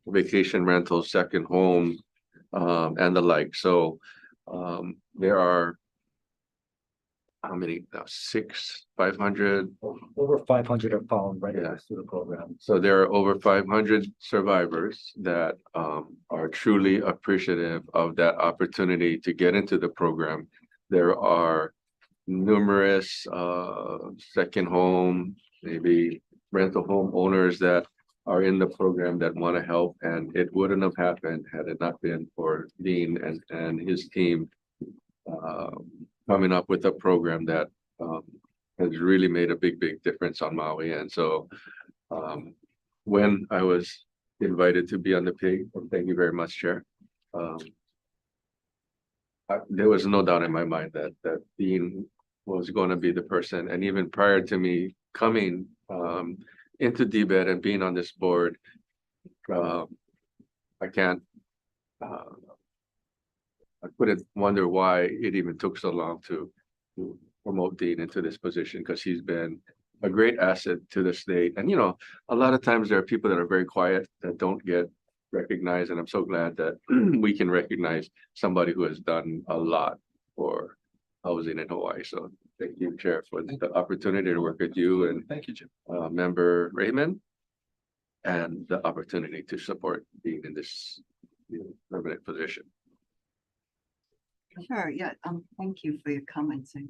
vacation rentals, second home, and the like. So there are how many now? 500. Over 500 are found right Yeah. through the program. So there are over 500 survivors that are truly appreciative of that opportunity to get into the program. There are numerous second home, maybe rental home owners that are in the program that want to help, and it wouldn't have happened had it not been for Dean and his team coming up with a program that has really made a big difference on Maui. And so when I was invited to be on the PIG, and thank you very much, Chair. There was no doubt in my mind that Dean was going to be the person. And even prior to me coming into DBED and being on this board, I can't, I couldn't wonder why it even took so long to promote Dean into this position, because he's been a great asset to the state. And, you know, a lot of times there are people that are very quiet that don't get recognized. And I'm so glad that we can recognize somebody who has done a lot for housing in Hawaii. So thank you, Chair, for the opportunity to work with you and Thank you, Jim. Member Raymond, and the opportunity to support Dean in this permanent position. Sure, yeah, thank you for your comments. I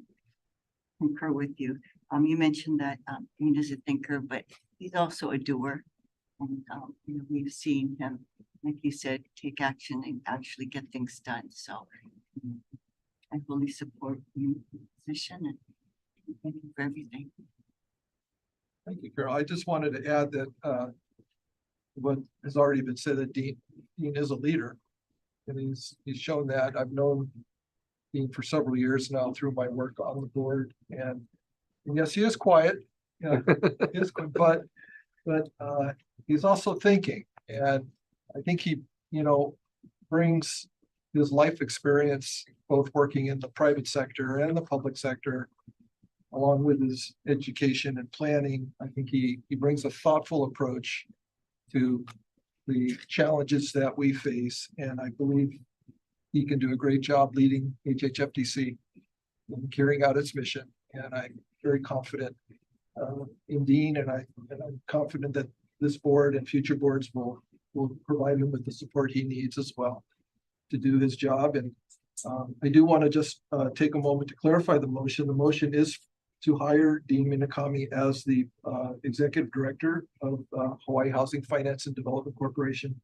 concur with you. You mentioned that, Dean is a thinker, but he's also a doer. And, you know, we've seen him, like you said, take action and actually get things done. So I fully support your position and thank you for everything. Thank you, Carol. I just wanted to add that what has already been said, that Dean is a leader. And he's shown that. I've known Dean for several years now through my work on the board. And yes, he is quiet. Yeah, he is quiet, but he's also thinking. And I think he, you know, brings his life experience, both working in the private sector and the public sector, along with his education and planning. I think he brings a thoughtful approach to the challenges that we face. And I believe he can do a great job leading HHFDC and carrying out its mission. And I'm very confident in Dean, and I'm confident that this board and future boards will provide him with the support he needs as well to do his job. And I do want to just take a moment to clarify the motion. The motion is to hire Dean Minakami as the executive director of Hawaii Housing Finance and Development Corporation.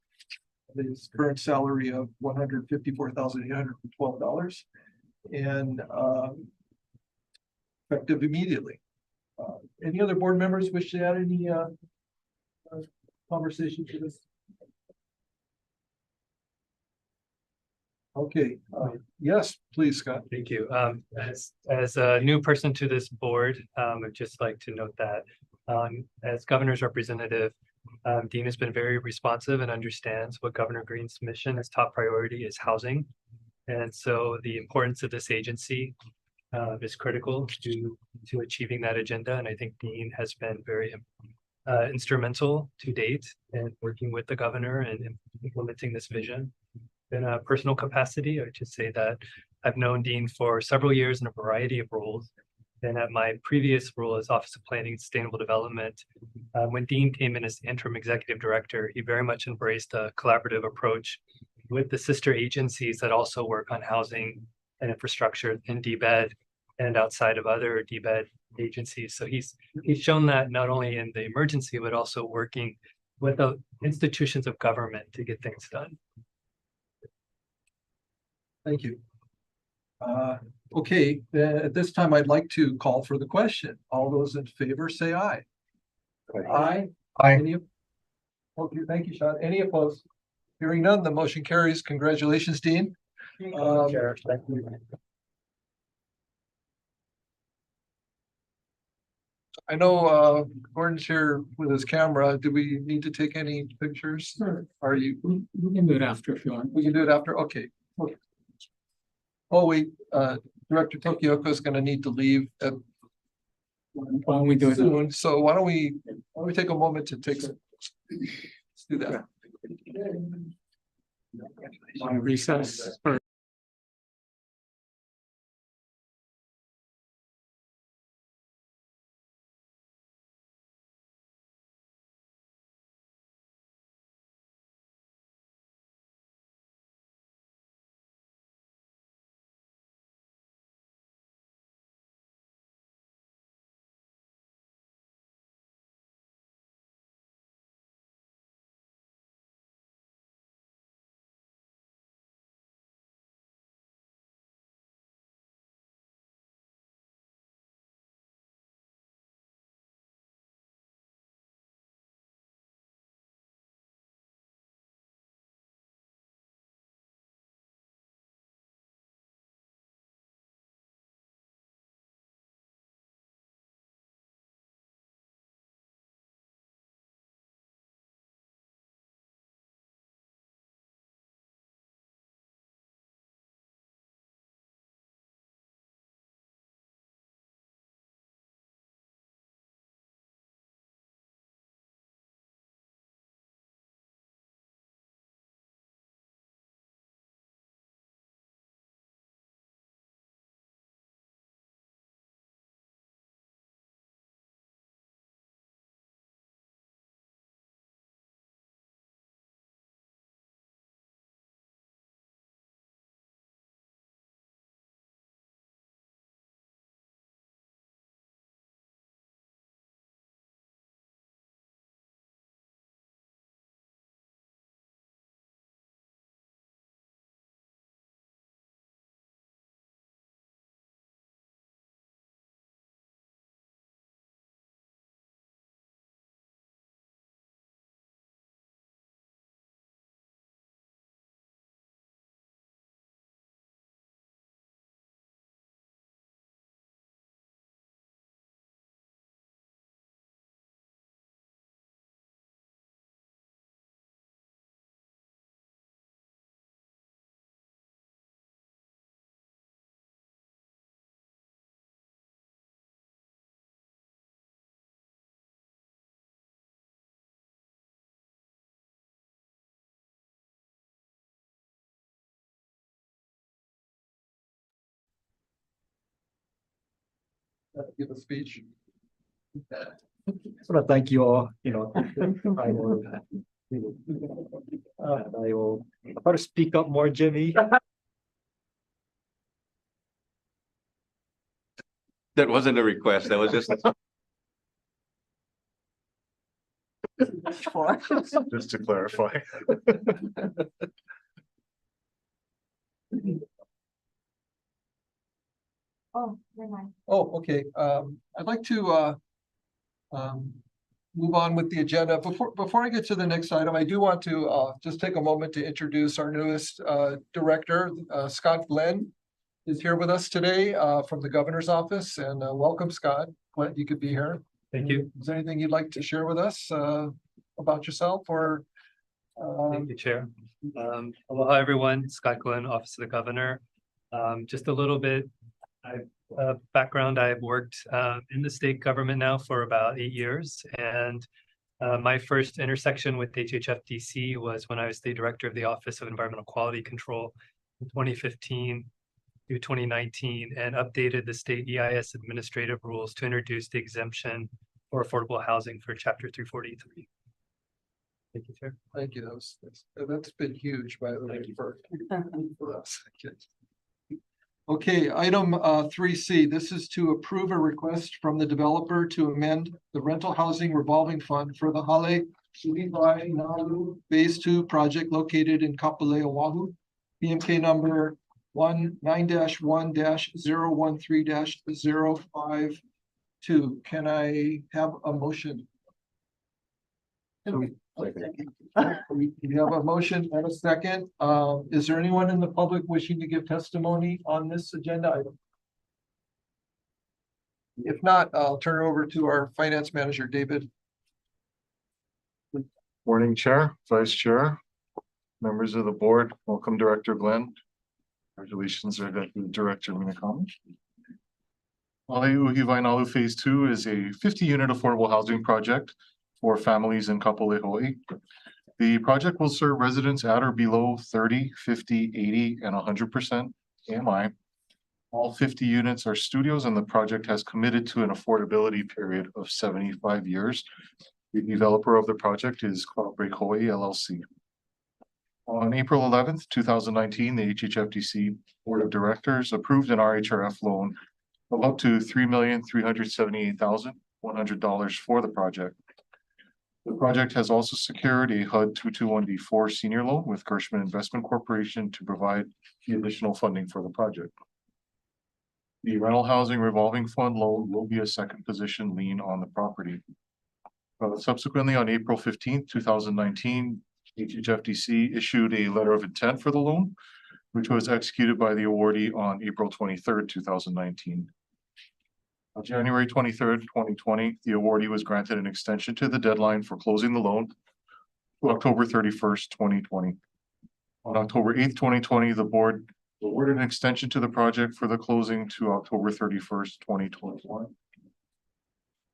His current salary of $154,812 and effective immediately. Any other board members wish to add any conversation to this? Okay, yes, please, Scott. Thank you. As a new person to this board, I'd just like to note that as governor's representative, Dean has been very responsive and understands what Governor Green's mission, his top priority is housing. And so the importance of this agency is critical to achieving that agenda. And I think Dean has been very instrumental to date in working with the governor and implementing this vision. In a personal capacity, I would just say that I've known Dean for several years in a variety of roles. And at my previous role as Office of Planning and Sustainable Development, when Dean came in as interim executive director, he very much embraced a collaborative approach with the sister agencies that also work on housing and infrastructure in DBED and outside of other DBED agencies. So he's shown that not only in the emergency, but also working with the institutions of government to get things done. Thank you. Okay, at this time, I'd like to call for the question. All those in favor say aye. Aye. Aye. Okay, thank you, Sean. Any opposed? Hearing none, the motion carries. Congratulations, Dean. Chair, thank you. I know Gordon's here with his camera. Do we need to take any pictures? Sure. Are you? We can do it after if you want. We can do it after? Okay. Okay. Oh, wait, Director Tokiyoko is going to need to leave at Why don't we do it? soon. So why don't we take a moment to take some, let's do that. Recess. Give a speech. Just want to thank you all, I will. I will try to speak up more, Jimmy. That wasn't a request, that was just. Just to clarify. Oh, never mind. Oh, okay. I'd like to move on with the agenda. Before I get to the next item, I do want to just take a moment to introduce our newest director, Scott Glenn is here with us today from the governor's office, and welcome, Scott. Glad you could be here. Thank you. Is there anything you'd like to share with us about yourself or? Thank you, Chair. Aloha, everyone. Scott Glenn, Office of the Governor. Just a little bit, background, I've worked in the state government now for about 8 years. And my first intersection with HHFDC was when I was the director of the Office of Environmental Quality Control in 2015 to 2019, and updated the state EIS administrative rules to introduce the exemption for affordable housing for Chapter 343. Thank you, Chair. Thank you. That's been huge, by the way, for us. Okay, item 3C. This is to approve a request from the developer to amend the rental housing revolving fund for the Hale Levi Nalu Phase 2 project located in Kapolei, Oahu. BMK number 19-1-013-052. Can I have a motion? We have a motion and a second. Is there anyone in the public wishing to give testimony on this agenda item? If not, I'll turn it over to our finance manager, David. Morning, Chair, Vice Chair, members of the board. Welcome, Director Glenn. Congratulations, Director Minakami. Hale Levi Nalu Phase 2 is a 50-unit affordable housing project for families in Kapolei, Hawaii. The project will serve residents at or below 30, 50, 80, and 100% AMI. All 50 units are studios, and the project has committed to an affordability period of 75 years. The developer of the project is Cloudbreak Hawaii LLC. On April 11th, 2019, the HHFDC Board of Directors approved an RHRF loan of up to $3,378,100 for the project. The project has also secured a HUD 221D4 senior loan with Gershman Investment Corporation to provide the additional funding for the project. The rental housing revolving fund loan will be a second position lien on the property. Subsequently, on April 15th, 2019, HHFDC issued a letter of intent for the loan, which was executed by the awardee on April 23rd, 2019. On January 23rd, 2020, the awardee was granted an extension to the deadline for closing the loan to October 31st, 2020. On October 8th, 2020, the board awarded an extension to the project for the closing to October 31st, 2021.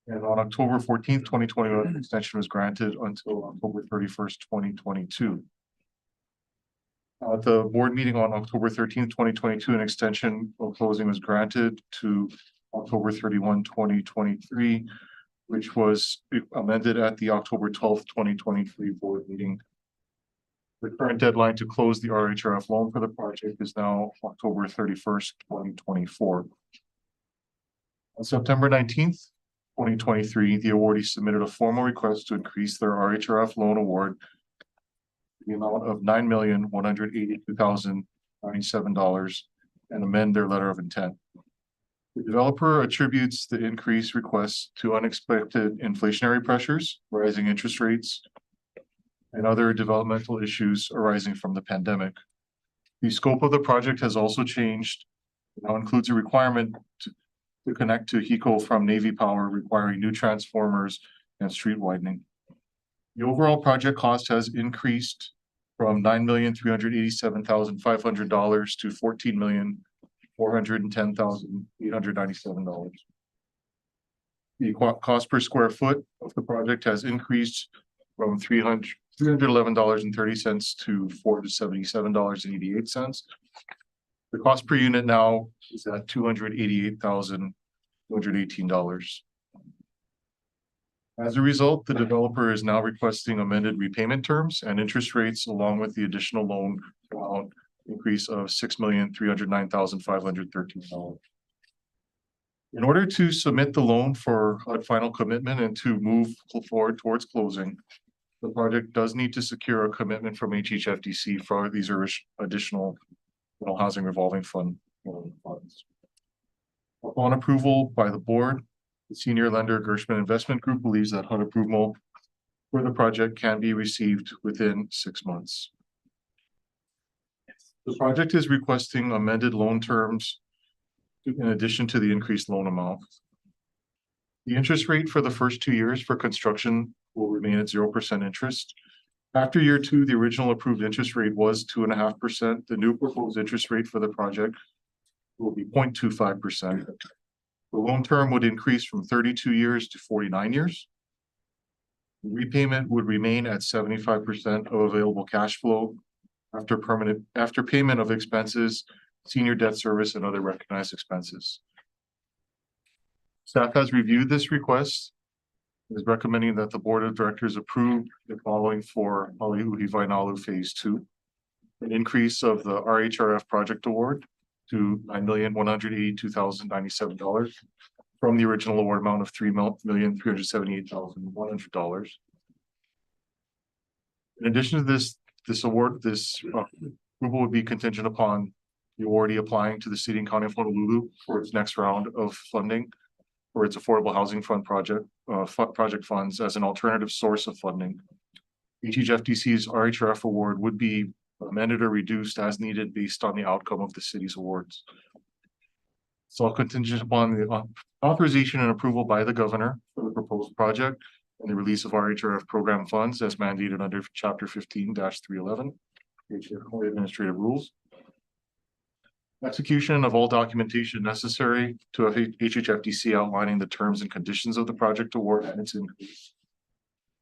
And on October 14th, 2021, an extension was granted until October 31st, 2022. At the board meeting on October 13th, 2022, an extension of closing was granted to October 31, 2023, which was amended at the October 12th, 2023 board meeting. The current deadline to close the RHRF loan for the project is now October 31st, 2024. On September 19th, 2023, the awardee submitted a formal request to increase their RHRF loan award the amount of $9,182,097 and amend their letter of intent. The developer attributes the increased request to unexpected inflationary pressures, rising interest rates, and other developmental issues arising from the pandemic. The scope of the project has also changed. It now includes a requirement to connect to HECO from Navy Power, requiring new transformers and street widening. The overall project cost has increased from $9,387,500 to $14,410,897. The cost per square foot of the project has increased from $311.30 to $477.88. The cost per unit now is at $288,218. As a result, the developer is now requesting amended repayment terms and interest rates, along with the additional loan amount increase of $6,309,513. In order to submit the loan for HUD final commitment and to move forward towards closing, the project does need to secure a commitment from HHFDC for these additional rental housing revolving fund funds. Upon approval by the board, the senior lender Gershman Investment Group believes that HUD approval for the project can be received within 6 months. The project is requesting amended loan terms in addition to the increased loan amount. The interest rate for the first 2 years for construction will remain at 0% interest. After year 2, the original approved interest rate was 2.5%. The new proposed interest rate for the project will be 0.25%. The loan term would increase from 32 years to 49 years. The repayment would remain at 75% of available cash flow after payment of expenses, senior debt service, and other recognized expenses. Staff has reviewed this request, is recommending that the board of directors approve the following for Haliuhi Vainalu Phase 2. An increase of the RHRF project award to $9,182,097 from the original award amount of $3,378,100. In addition to this approval would be contingent upon the awardee applying to the City and County of Honolulu for its next round of funding for its affordable housing fund project funds as an alternative source of funding. HHFDC's RHRF award would be amended or reduced as needed based on the outcome of the city's awards. It's all contingent upon the authorization and approval by the governor for the proposed project and the release of RHRF program funds as mandated under Chapter 15-311 HHFDC Administrative Rules. Execution of all documentation necessary to a HHFDC outlining the terms and conditions of the project award and its increase.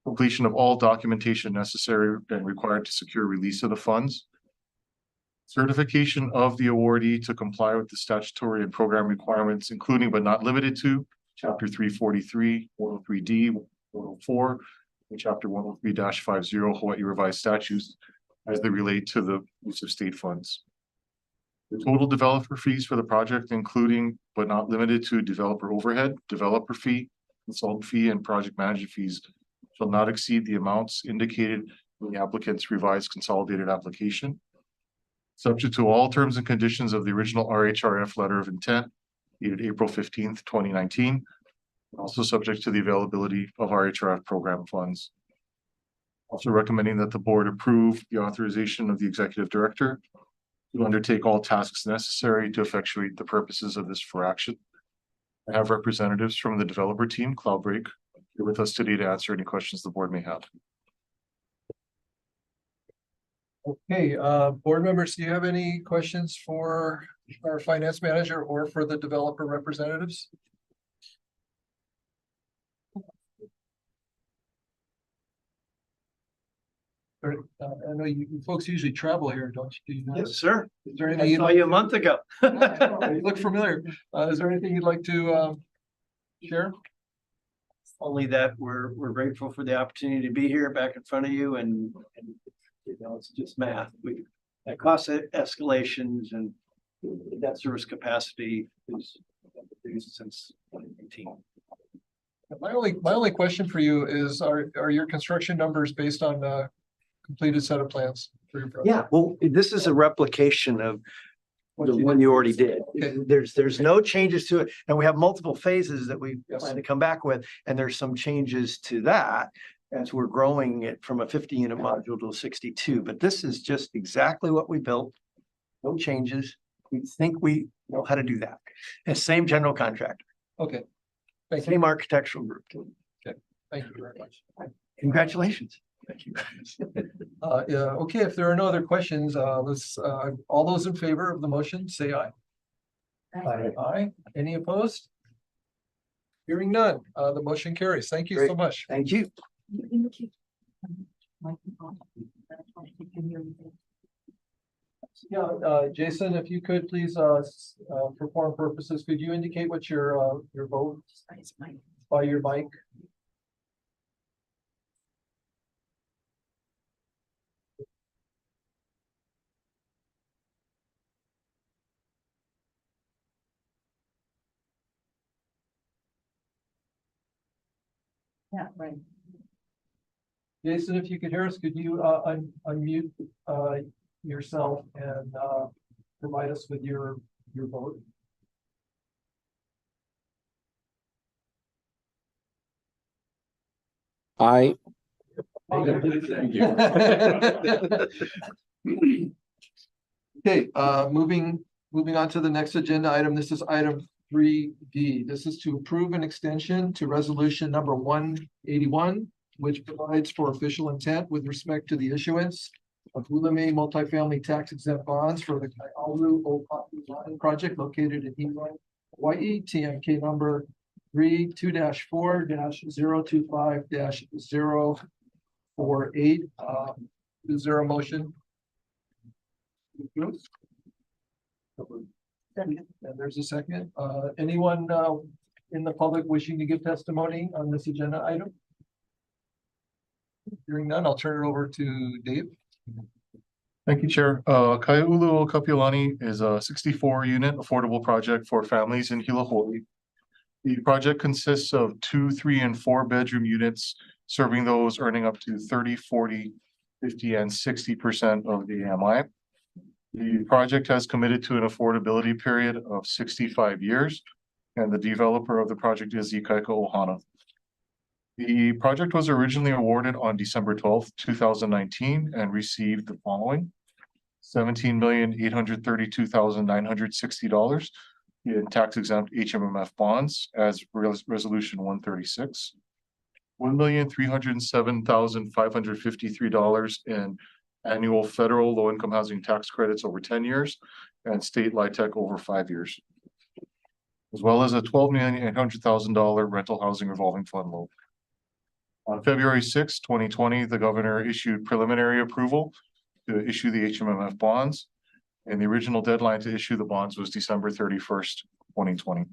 completion of all documentation necessary and required to secure release of the funds, certification of the awardee to comply with the statutory and program requirements, including but not limited to Chapter 343, 103D, 104, and Chapter 103-50 Hawaii Revised Statutes as they relate to the use of state funds. The total developer fees for the project, including but not limited to developer overhead, developer fee, consultant fee, and project management fees, shall not exceed the amounts indicated in the applicant's revised consolidated application, subject to all terms and conditions of the original RHRF letter of intent dated April 15th, 2019, also subject to the availability of RHRF program funds. Also recommending that the board approve the authorization of the executive director to undertake all tasks necessary to effectuate the purposes of this for action. I have representatives from the developer team, Cloudbreak, here with us today to answer any questions the board may have. Okay, board members, do you have any questions for our finance manager or for the developer representatives? I know you folks usually travel here, don't you? Do you not? Yes, sir. Is there I anything you'd saw like you a month ago. You look familiar. Is there anything you'd like to share? Only that we're grateful for the opportunity to be here back in front of you and you know, it's just math. We that cost escalations and the debt service capacity is reduced since 2018. My only question for you is, are your construction numbers based on a completed set of plans for your project? Yeah, well, this is a replication of the one you already did. Okay. There's no changes to it. And we have multiple phases that we Yes. plan to come back with. And there's some changes to that as we're growing it from a 50 unit module to a 62. But this is just exactly what we built. No changes. We think we know how to do that. And same general contractor, Okay, thank you. same architectural group. Thank you very much. Congratulations. Thank you. Yeah, okay, if there are no other questions, let's, all those in favor of the motion, say aye. Aye. Any opposed? Hearing none, the motion carries. Thank you so Great. much. Thank you. You indicate, microphone. That's why I can hear you. Yeah, Jason, if you could please, for form purposes, could you indicate what your vote by your mic? Yeah, right. Jason, if you could hear us, could you unmute yourself and provide us with your vote? I. Thank you. Okay, moving on to the next agenda item. This is item 3D. This is to approve an extension to resolution number 181, which provides for official intent with respect to the issuance of Ulame multifamily tax exempt bonds for the Kaialu Ōpaʻi project located in Hawaii, Hawaii, TMK number 32-4-025-048. Is there a motion? And there's a second. Anyone in the public wishing to give testimony on this agenda item? Hearing none, I'll turn it over to Dave. Thank you, Chair. Kaiaulu Kapiolani is a 64-unit affordable project for families in Hilo, Hawaii. The project consists of 2, 3, and 4 bedroom units, serving those earning up to 30, 40, 50, and 60% of the AMI. The project has committed to an affordability period of 65 years, and the developer of the project is Ikaika Ohana. The project was originally awarded on December 12th, 2019, and received the following: $17,832,960 in tax-exempt HMMF bonds as resolution 136, $1,307,553 in annual federal low-income housing tax credits over 10 years and state LIHTC over 5 years, as well as a $12,800,000 rental housing revolving fund loan. On February 6, 2020, the governor issued preliminary approval to issue the HMMF bonds. And the original deadline to issue the bonds was December 31st, 2020.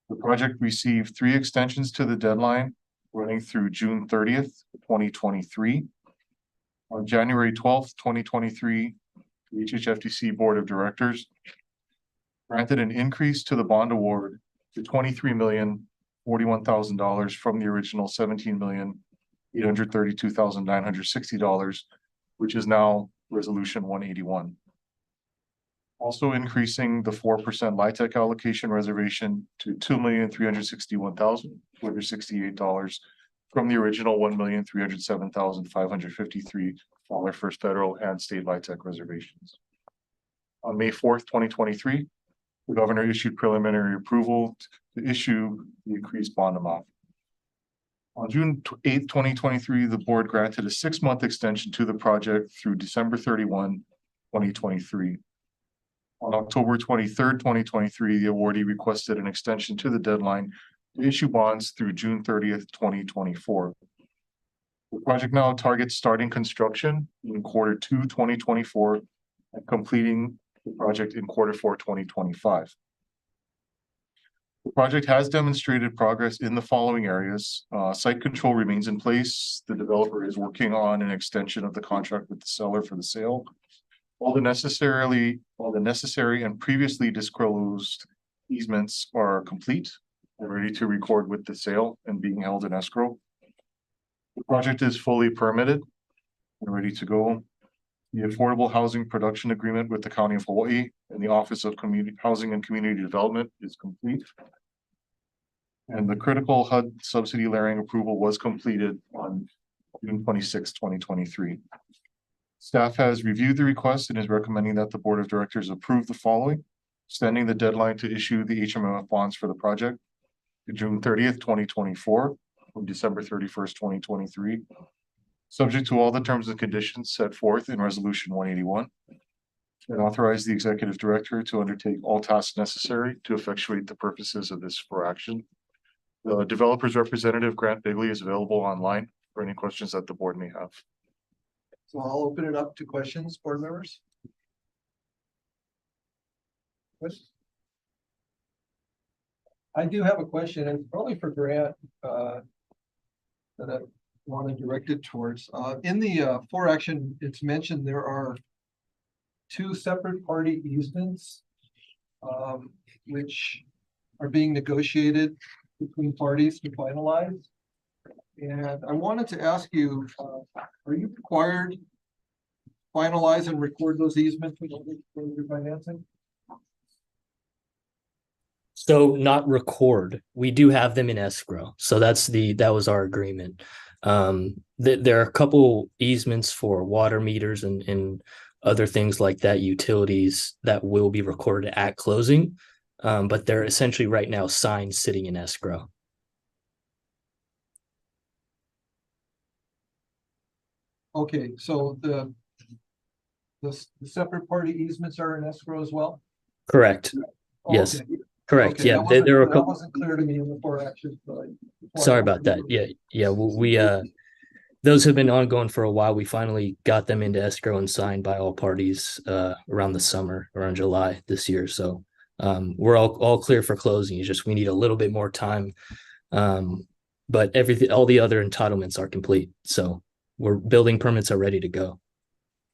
The project received 3 extensions to the deadline running through June 30th, 2023. On January 12th, 2023, the HHFDC Board of Directors granted an increase to the bond award to $23,041,000 from the original $17,832,960, which is now Resolution 181. Also increasing the 4% LIHTC allocation reservation to $2,361,268 from the original $1,307,553 for federal and state LIHTC reservations. On May 4th, 2023, the governor issued preliminary approval to issue the increased bond amount. On June 8th, 2023, the board granted a 6-month extension to the project through December 31, 2023. On October 23rd, 2023, the awardee requested an extension to the deadline to issue bonds through June 30th, 2024. The project now targets starting construction in Q2, 2024 and completing the project in Q4, 2025. The project has demonstrated progress in the following areas. Site control remains in place. The developer is working on an extension of the contract with the seller for the sale. All the necessary and previously disclosed easements are complete and ready to record with the sale and being held in escrow. The project is fully permitted and ready to go. The affordable housing production agreement with the County of Hawaii and the Office of Community Housing and Community Development is complete. And the critical HUD subsidy layering approval was completed on June 26, 2023. Staff has reviewed the request and is recommending that the Board of Directors approve the following: extending the deadline to issue the HMMF bonds for the project to June 30th, 2024 from December 31st, 2023, subject to all the terms and conditions set forth in Resolution 181, and authorize the Executive Director to undertake all tasks necessary to effectuate the purposes of this for action. The developer's representative, Grant Bigley, is available online for any questions that the board may have. So I'll open it up to questions, board members. Questions? I do have a question, and probably for Grant, that I want to direct it towards. In the for action, it's mentioned there are 2 separate party easements, which are being negotiated between parties to finalize. And I wanted to ask you, are you required to finalize and record those easements for your financing? So not record, we do have them in escrow. So that was our agreement. There are a couple easements for water meters and other things like that, utilities that will be recorded at closing. But they're essentially right now signed sitting in escrow. Okay, so the separate party easements are in escrow as well? Correct. Yes. Okay. Correct. Okay, Yeah. that There were a that couple. wasn't clear to me in the for action. So Sorry about that. Yeah. Yeah. We those have been ongoing for a while. We finally got them into escrow and signed by all parties around the summer, around July this year. So we're all clear for closing. It's just we need a little bit more time. But all the other entitlements are complete. So building permits are ready to go.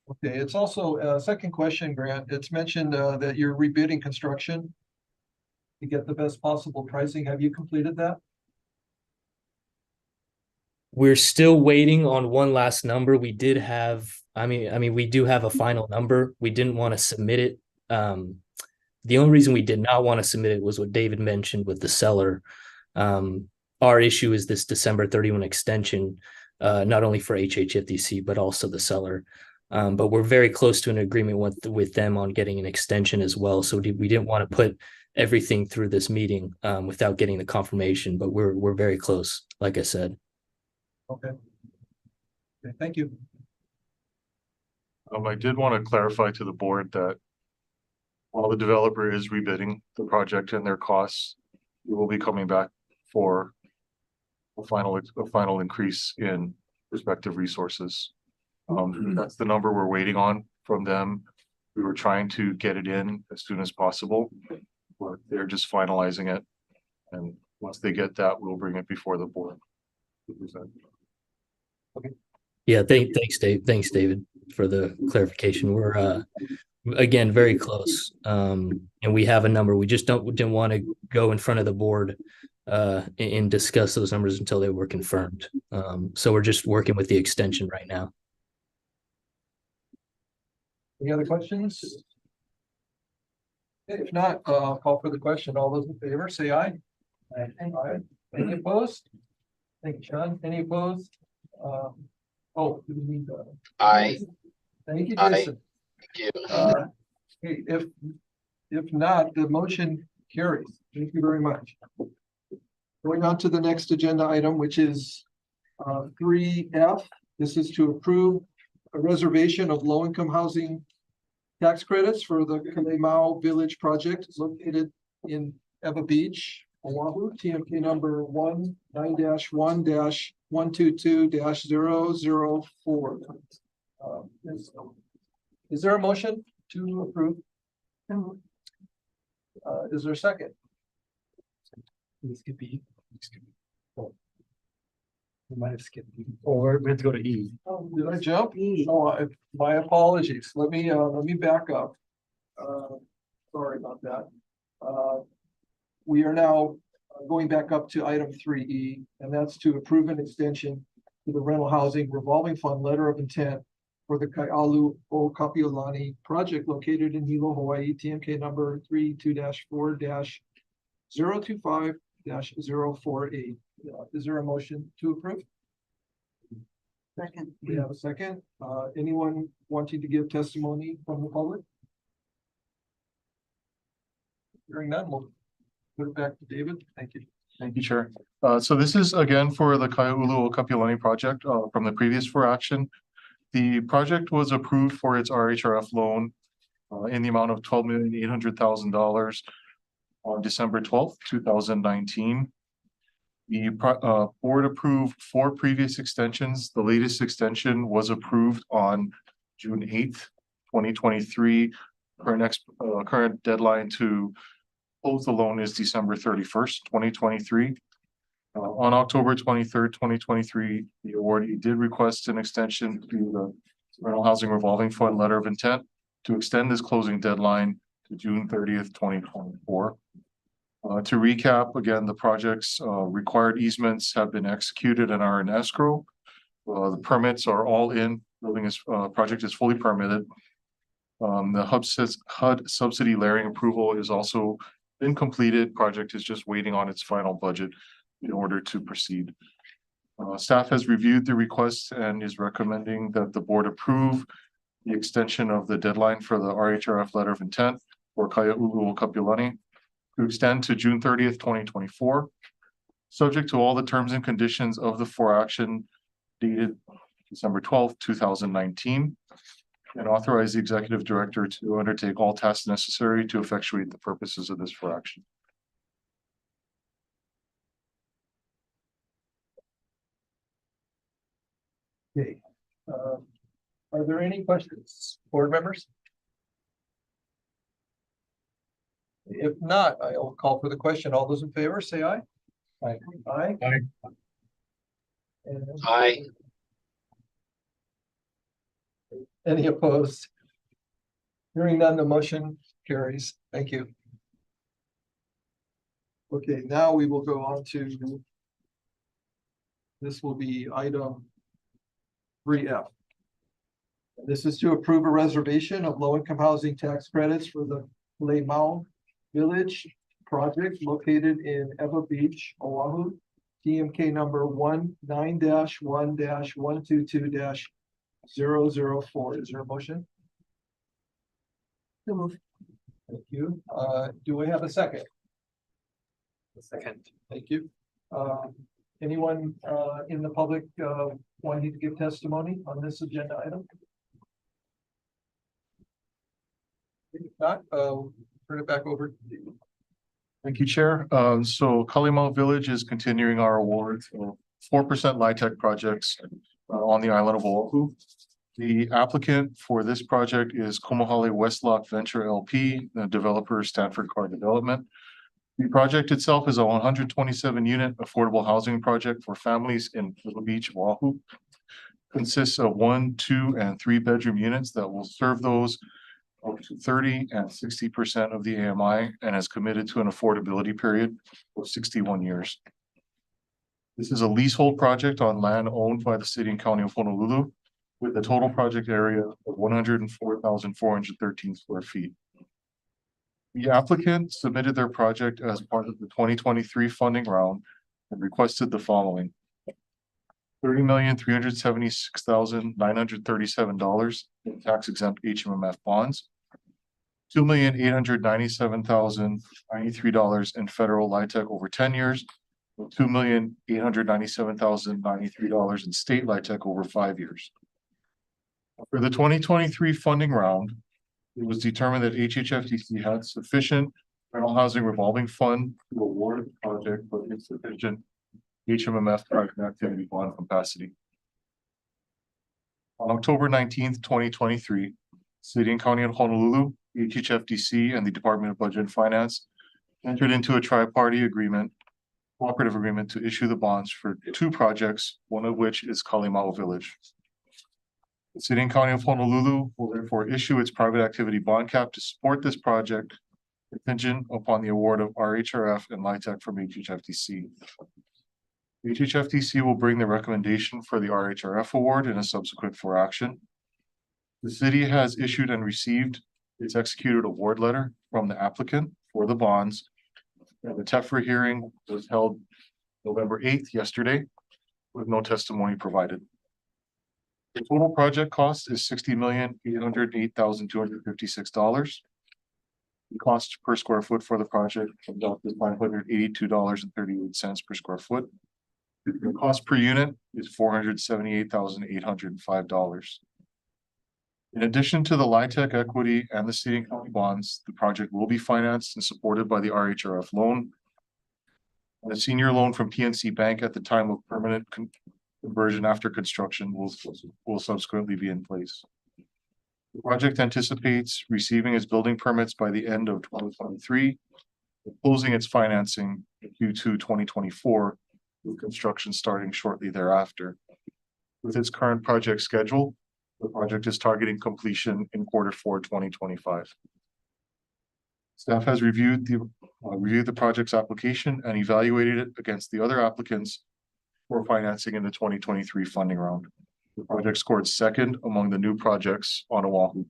Okay, it's also a second question, Grant. It's mentioned that you're rebidding construction to get the best possible pricing. Have you completed that? We're still waiting on one last number. We did have, we do have a final number. We didn't want to submit it. The only reason we did not want to submit it was what David mentioned with the seller. Our issue is this December 31 extension, not only for HHFDC, but also the seller. But we're very close to an agreement with them on getting an extension as well. So we didn't want to put everything through this meeting without getting the confirmation, but we're very close, like I said. Okay. Okay, thank you. I did want to clarify to the board that while the developer is rebidding the project and their costs, we will be coming back for a final increase in respective resources. That's the number we're waiting on from them. We were trying to get it in as soon as possible, but they're just finalizing it. And once they get that, we'll bring it before the board. Yeah, thanks, Dave. Thanks, David, for the clarification. We're again very close. And we have a number. We just didn't want to go in front of the board and discuss those numbers until they were confirmed. So we're just working with the extension right now. Any other questions? If not, call for the question. All those in favor, say aye. Aye. Any opposed? Thank you, Sean. Any opposed? Do we need? Aye. Thank you, Aye. Jason. Thank you. Okay, if not, the motion carries. Thank you very much. Going on to the next agenda item, which is 3F. This is to approve a reservation of low-income housing tax credits for the Kalemao Village project located in Eva Beach, Oahu, TMK number 19-1-122-004. Is there a motion to approve? Is there a second? This could be. We might have skipped E. Or we have to go to E. Did I jump? Oh, my apologies. Let me back up. Sorry about that. We are now going back up to item 3E, and that's to approve an extension to the rental housing revolving fund letter of intent for the Kaialu o Kapiolani project located in Hilo, Hawaii, TMK number 32-4-025-048. Is there a motion to approve? Second. We have a second. Anyone wanting to give testimony from the public? Hearing none, we'll put it back to David. Thank you. Thank you, Chair. So this is again for the Kaiaulu o Kapiolani project from the previous for action. The project was approved for its RHRF loan in the amount of $12,800,000 on December 12th, 2019. The board approved 4 previous extensions. The latest extension was approved on June 8th, 2023. Current deadline to close the loan is December 31st, 2023. On October 23rd, 2023, the awardee did request an extension to the rental housing revolving fund letter of intent to extend this closing deadline to June 30th, 2024. To recap, again, the project's required easements have been executed and are in escrow. The permits are all in. Project is fully permitted. The HUD subsidy layering approval is also been completed. Project is just waiting on its final budget in order to proceed. Staff has reviewed the request and is recommending that the board approve the extension of the deadline for the RHRF letter of intent for Kaiaulu o Kapiolani to extend to June 30th, 2024, subject to all the terms and conditions of the for action dated December 12th, 2019, and authorize the executive director to undertake all tasks necessary to effectuate the purposes of this for action. Okay. Are there any questions, board members? If not, I will call for the question. All those in favor, say aye. Aye. Aye. And Aye. any opposed? Hearing none, the motion carries. Thank you. Okay, now we will go on to. This will be item 3F. This is to approve a reservation of low-income housing tax credits for the Kalemao Village project located in Eva Beach, Oahu, TMK number 19-1-122-004. Is there a motion? So moved. Thank you. Do we have a second? Second. Thank you. Anyone in the public wanting to give testimony on this agenda item? If not, turn it back over to you. Thank you, Chair. So Kalemao Village is continuing our award of 4% LIHTC projects on the island of Oahu. The applicant for this project is Komahale Westlock Venture LP, the developer Stanford Car Development. The project itself is a 127 unit affordable housing project for families in Little Beach, Oahu. Consists of 1, 2, and 3 bedroom units that will serve those up to 30 and 60% of the AMI and is committed to an affordability period of 61 years. This is a leasehold project on land owned by the city and county of Honolulu with a total project area of 104,413 square feet. The applicant submitted their project as part of the 2023 funding round and requested the following: $30,376,937 in tax exempt HMMF bonds, $2,897,093 in federal LIHTC over 10 years, and $2,897,093 in state LIHTC over 5 years. For the 2023 funding round, it was determined that HHFDC had sufficient rental housing revolving fund to award the project, but insufficient HMMF project activity bond capacity. On October 19th, 2023, City and County of Honolulu, HHFDC, and the Department of Budget and Finance entered into a tri-party agreement, cooperative agreement to issue the bonds for 2 projects, one of which is Kalimao Village. The City and County of Honolulu will therefore issue its private activity bond cap to support this project, contingent upon the award of RHRF and LIHTC from HHFDC. HHFDC will bring the recommendation for the RHRF award in a subsequent for action. The city has issued and received its executed award letter from the applicant for the bonds. And the TEFRA hearing was held November 8th, yesterday, with no testimony provided. The total project cost is $60,808,256. The cost per square foot for the project comes out to $582.38 per square foot. The cost per unit is $478,805. In addition to the LIHTC equity and the city and county bonds, the project will be financed and supported by the RHRF loan. And a senior loan from PNC Bank at the time of permanent conversion after construction will subsequently be in place. The project anticipates receiving its building permits by the end of 2023, closing its financing in Q2 2024, with construction starting shortly thereafter. With its current project schedule, the project is targeting completion in Q4 2025. Staff has reviewed the project's application and evaluated it against the other applicants for financing in the 2023 funding round. The project scored second among the new projects on Oahu.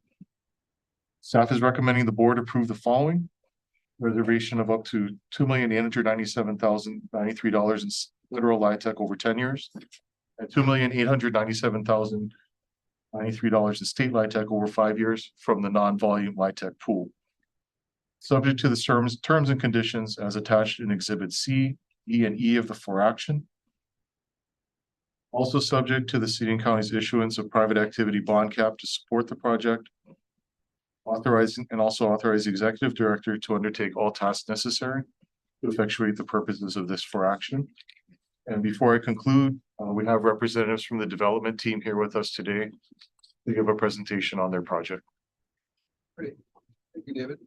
Staff is recommending the board approve the following: reservation of up to $2,897,093 in literal LIHTC over 10 years, and $2,897,093 in state LIHTC over 5 years from the non-volume LIHTC pool. Subject to the terms and conditions as attached in Exhibit C, E, and E of the for action. Also subject to the city and county's issuance of private activity bond cap to support the project. Authorize the executive director to undertake all tasks necessary to effectuate the purposes of this for action. And before I conclude, we have representatives from the development team here with us today to give a presentation on their project. Great. Thank you, David.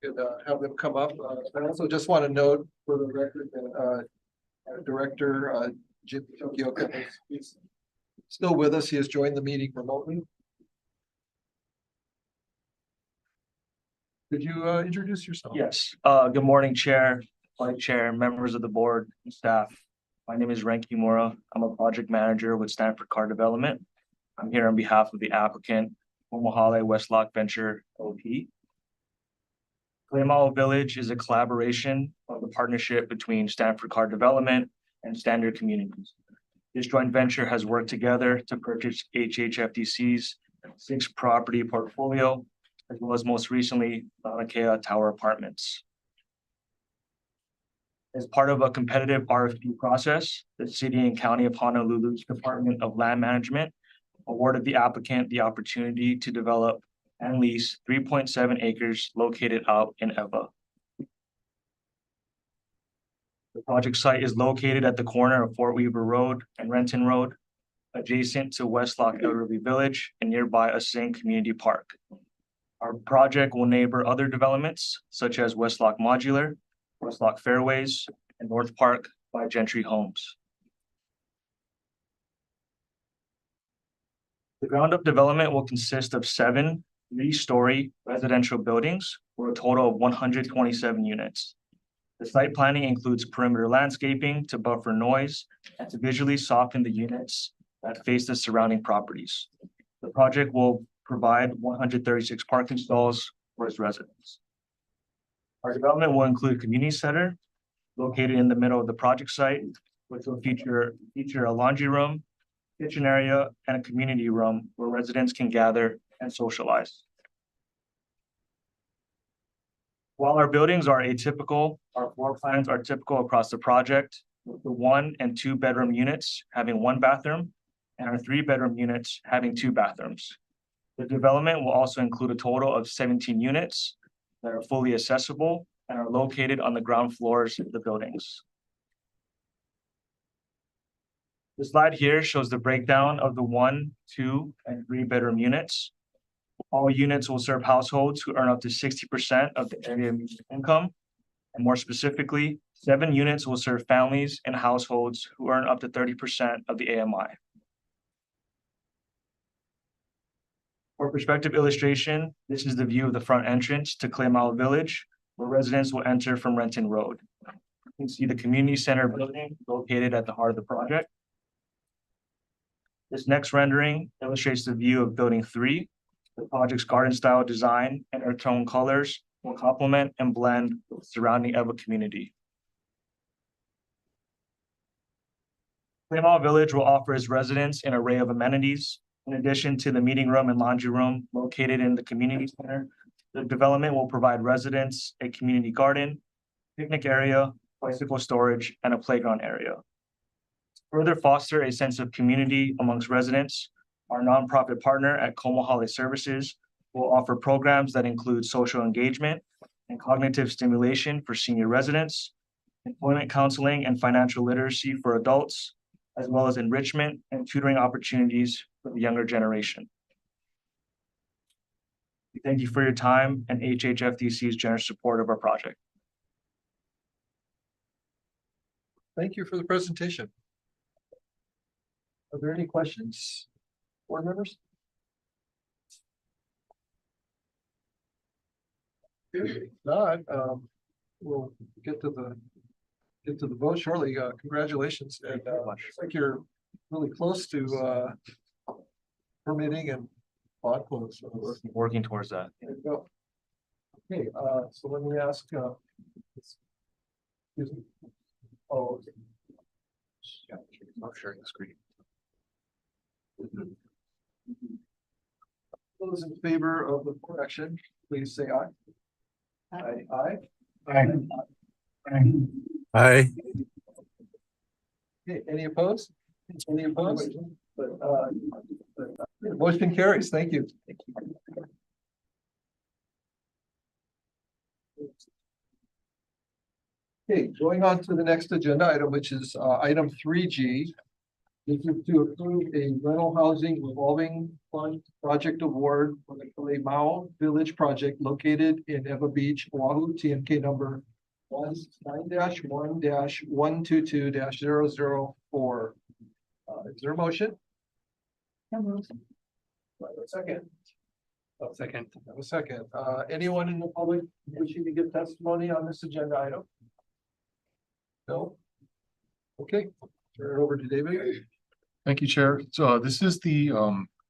Could have them come up. I also just want to note for the record that Director Jim Tokioka is still with us. He has joined the meeting remotely. Could you introduce yourself? Yes. Good morning, Chair, Vice Chair, members of the board, and staff. My name is Ren Kimura. I'm a project manager with Stanford Car Development. I'm here on behalf of the applicant, Komahale Westlock Venture LP. Kalimao Village is a collaboration of the partnership between Stanford Car Development and Standard Communities. This joint venture has worked together to purchase HHFDC's 6 property portfolio, as well as most recently, Mauna Kea Tower Apartments. As part of a competitive RFP process, the City and County of Honolulu's Department of Land Management awarded the applicant the opportunity to develop and lease 3.7 acres located out in Ewa. The project site is located at the corner of Fort Weaver Road and Renton Road, adjacent to Westlock Elderly Village and nearby Asing Community Park. Our project will neighbor other developments such as Westlock Modular, Westlock Fairways, and North Park by Gentry Homes. The ground-up development will consist of 7 three-story residential buildings for a total of 127 units. The site planning includes perimeter landscaping to buffer noise and to visually soften the units that face the surrounding properties. The project will provide 136 parking stalls for its residents. Our development will include a community center located in the middle of the project site, which will feature a laundry room, kitchen area, and a community room where residents can gather and socialize. While our buildings are atypical, our floor plans are typical across the project, with the 1 and 2 bedroom units having 1 bathroom and our 3 bedroom units having 2 bathrooms. The development will also include a total of 17 units that are fully accessible and are located on the ground floors of the buildings. The slide here shows the breakdown of the 1, 2, and 3 bedroom units. All units will serve households who earn up to 60% of the area median income. And more specifically, 7 units will serve families and households who earn up to 30% of the AMI. For perspective illustration, this is the view of the front entrance to Clay Mile Village, where residents will enter from Renton Road. You can see the community center building located at the heart of the project. This next rendering illustrates the view of Building 3. The project's garden style design and earth tone colors will complement and blend with the surrounding Eva community. Clay Mile Village will offer its residents an array of amenities. In addition to the meeting room and laundry room located in the community center, the development will provide residents a community garden, picnic area, bicycle storage, and a playground area. To further foster a sense of community amongst residents, our nonprofit partner at Como Holiday Services will offer programs that include social engagement and cognitive stimulation for senior residents, employment counseling and financial literacy for adults, as well as enrichment and tutoring opportunities for the younger generation. We thank you for your time and HHFDC's generous support of our project. Thank you for the presentation. Are there any questions, board members? If not, we'll get to the vote shortly. Congratulations, and looks like you're really close to permitting and bond close. So Working towards that. there you go. Okay, so let me ask. Excuse me. Oh, okay. Yeah, I'm sharing the screen. Those in favor of the correction, please say aye. Aye. Aye. Okay, any opposed? Any opposed? Motion carries. Thank you. Okay, going on to the next agenda item, which is item 3G. This is to approve a rental housing revolving fund project award for the Clay Mile Village project located in Eva Beach, Oahu, TMK number 9-1-122-004. Is there a motion? Second. Oh, second. A second. Anyone in the public wishing to give testimony on this agenda item? No? Okay, turn it over to David. Thank you, Chair. So this is the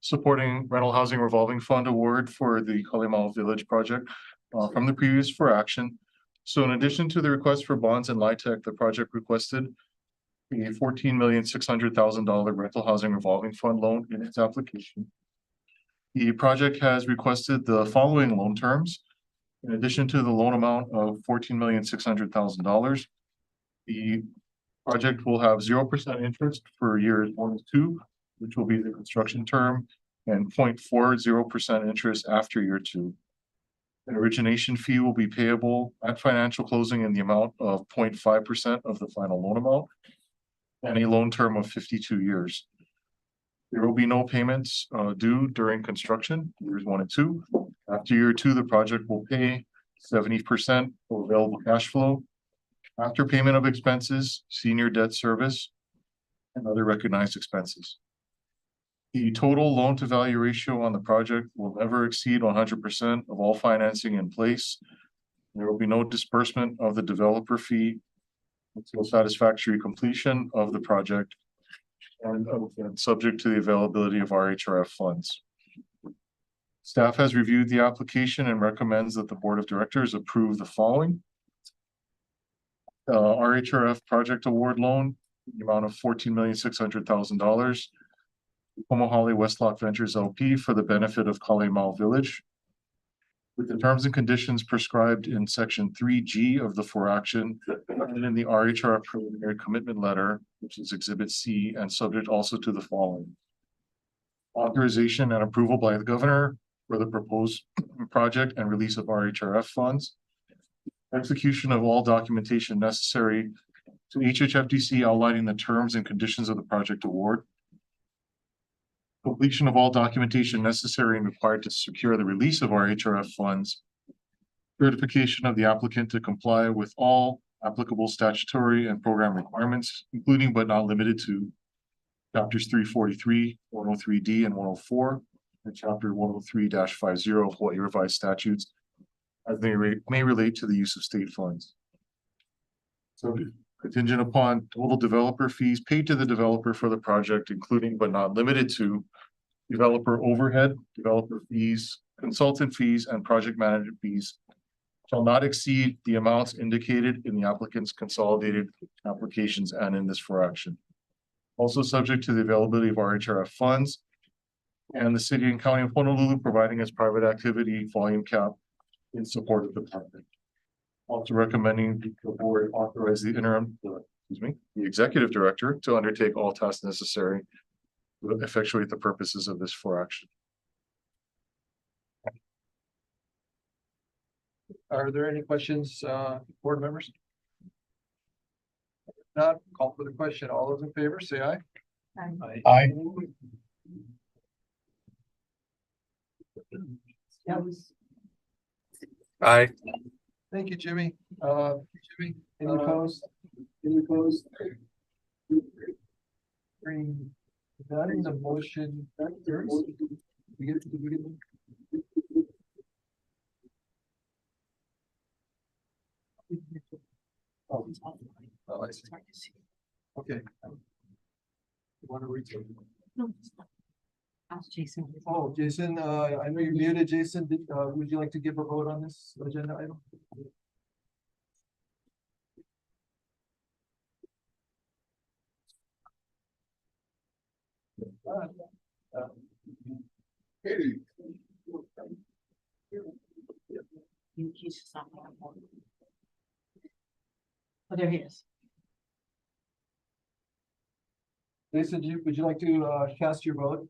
supporting rental housing revolving fund award for the Clay Mile Village project from the previous for action. So in addition to the request for bonds and LIHTC, the project requested a $14,600,000 rental housing revolving fund loan in its application. The project has requested the following loan terms. In addition to the loan amount of $14,600,000, the project will have 0% interest for years 1 and 2, which will be the construction term, and 0.40% interest after year 2. An origination fee will be payable at financial closing in the amount of 0.5% of the final loan amount and a loan term of 52 years. There will be no payments due during construction, years 1 and 2. After year 2, the project will pay 70% of available cash flow after payment of expenses, senior debt service, and other recognized expenses. The total loan to value ratio on the project will never exceed 100% of all financing in place. There will be no disbursement of the developer fee until satisfactory completion of the project and subject to the availability of RHRF funds. Staff has reviewed the application and recommends that the Board of Directors approve the following. RHRF project award loan, the amount of $14,600,000. Pomohali Westlock Ventures LP for the benefit of Kalemao Village, with the terms and conditions prescribed in section 3G of the for action and in the RHR preliminary commitment letter, which is exhibit C, and subject also to the following. Authorization and approval by the governor for the proposed project and release of RHRF funds. Execution of all documentation necessary to HHFDC outlining the terms and conditions of the project award. Completion of all documentation necessary and required to secure the release of our HRF funds. Certification of the applicant to comply with all applicable statutory and program requirements, including but not limited to chapters 343, 103D, and 104, and chapter 103-50 of Hawaii Revised Statutes, as they may relate to the use of state funds. So contingent upon total developer fees paid to the developer for the project, including but not limited to developer overhead, developer fees, consultant fees, and project management fees shall not exceed the amounts indicated in the applicant's consolidated applications and in this for action. Also subject to the availability of RHRF funds and the city and county of Honolulu providing its private activity volume cap in support of the project. Also recommending the board authorize the the executive director to undertake all tasks necessary to effectuate the purposes of this for action. Are there any questions, board members? If not, call for the question. All those in favor, say aye. Aye. That was Aye. Thank you, Jimmy. Jimmy, any opposed? Any opposed? Hearing none, the motion carries. We get Oh, I see. Okay. You want to read it? no. Ask Jason. Oh, Jason, I know you're muted, Jason. Would you like to give a vote on this agenda item? He's just not on board. Oh, there he is. Jason, would you like to cast your vote?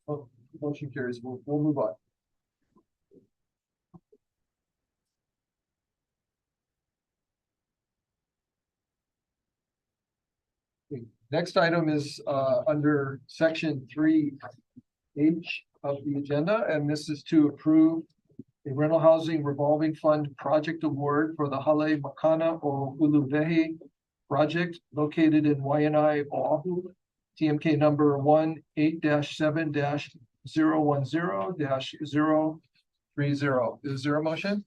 Oh, motion carries. We'll move on. Next item is under section 3H of the agenda, and this is to approve a rental housing revolving fund project award for the Hale Makana o Uluvehi project located in Waianae, Oahu, TMK number 18-7-010-030. Is there a motion?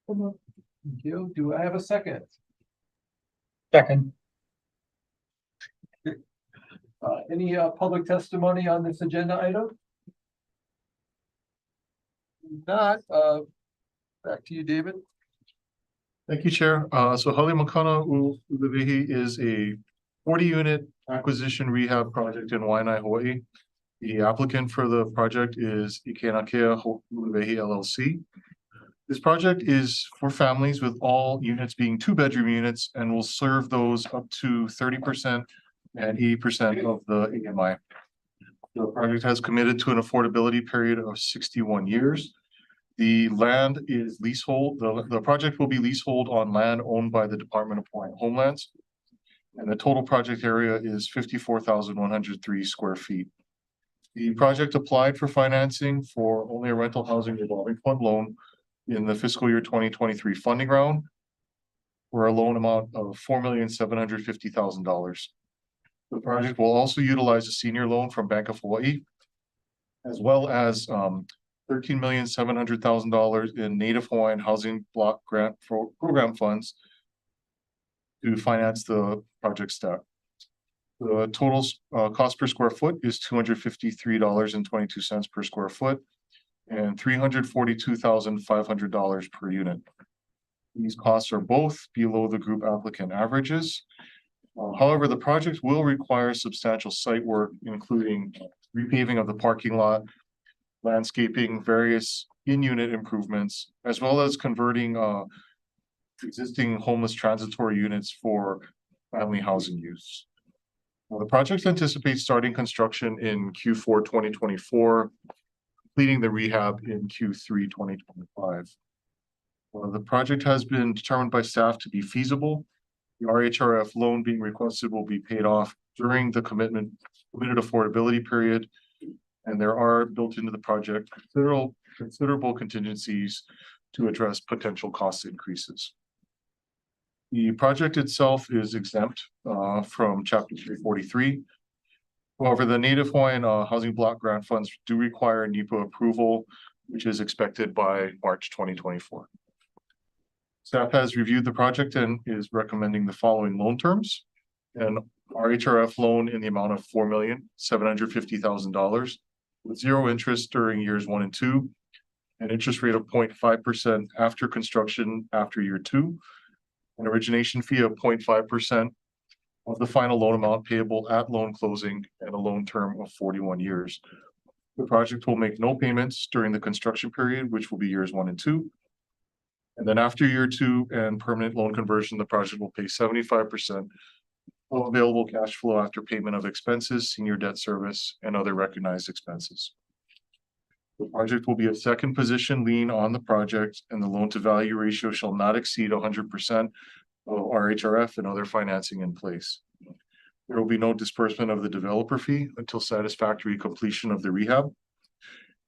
Thank you. Do I have a second? Second. Any public testimony on this agenda item? Not, back to you, David. Thank you, Chair. So Hale Makana Uluvehi is a 40-unit acquisition rehab project in Waianae, Hawaii. The applicant for the project is Ikenakea Uluvehi LLC. This project is for families with all units being 2-bedroom units and will serve those up to 30% and 80% of the AMI. The project has committed to an affordability period of 61 years. The land is leasehold. The project will be leasehold on land owned by the Department of Hawaiian Homelands. And the total project area is 54,103 square feet. The project applied for financing for only a rental housing revolving fund loan in the fiscal year 2023 funding round for a loan amount of $4,750,000. The project will also utilize a senior loan from Bank of Hawaii, as well as $13,700,000 in Native Hawaiian Housing Block Grant Program funds to finance the project stack. The total cost per square foot is $253.22 per square foot and $342,500 per unit. These costs are both below the group applicant averages. However, the project will require substantial site work, including repaving of the parking lot, landscaping, various in-unit improvements, as well as converting existing homeless transitory units for family housing use. The project anticipates starting construction in Q4 2024, completing the rehab in Q3 2025. The project has been determined by staff to be feasible. The RHRF loan being requested will be paid off during the committed affordability period. And there are built into the project considerable contingencies to address potential cost increases. The project itself is exempt from Chapter 343. However, the Native Hawaiian Housing Block Grant funds do require NEPA approval, which is expected by March 2024. Staff has reviewed the project and is recommending the following loan terms. An RHRF loan in the amount of $4,750,000 with zero interest during years 1 and 2, an interest rate of 0.5% after construction after year 2, an origination fee of 0.5% of the final loan amount payable at loan closing, and a loan term of 41 years. The project will make no payments during the construction period, which will be years 1 and 2. And then after year 2 and permanent loan conversion, the project will pay 75% of available cash flow after payment of expenses, senior debt service, and other recognized expenses. The project will be a second position lien on the project, and the loan to value ratio shall not exceed 100% of RHRF and other financing in place. There will be no disbursement of the developer fee until satisfactory completion of the rehab.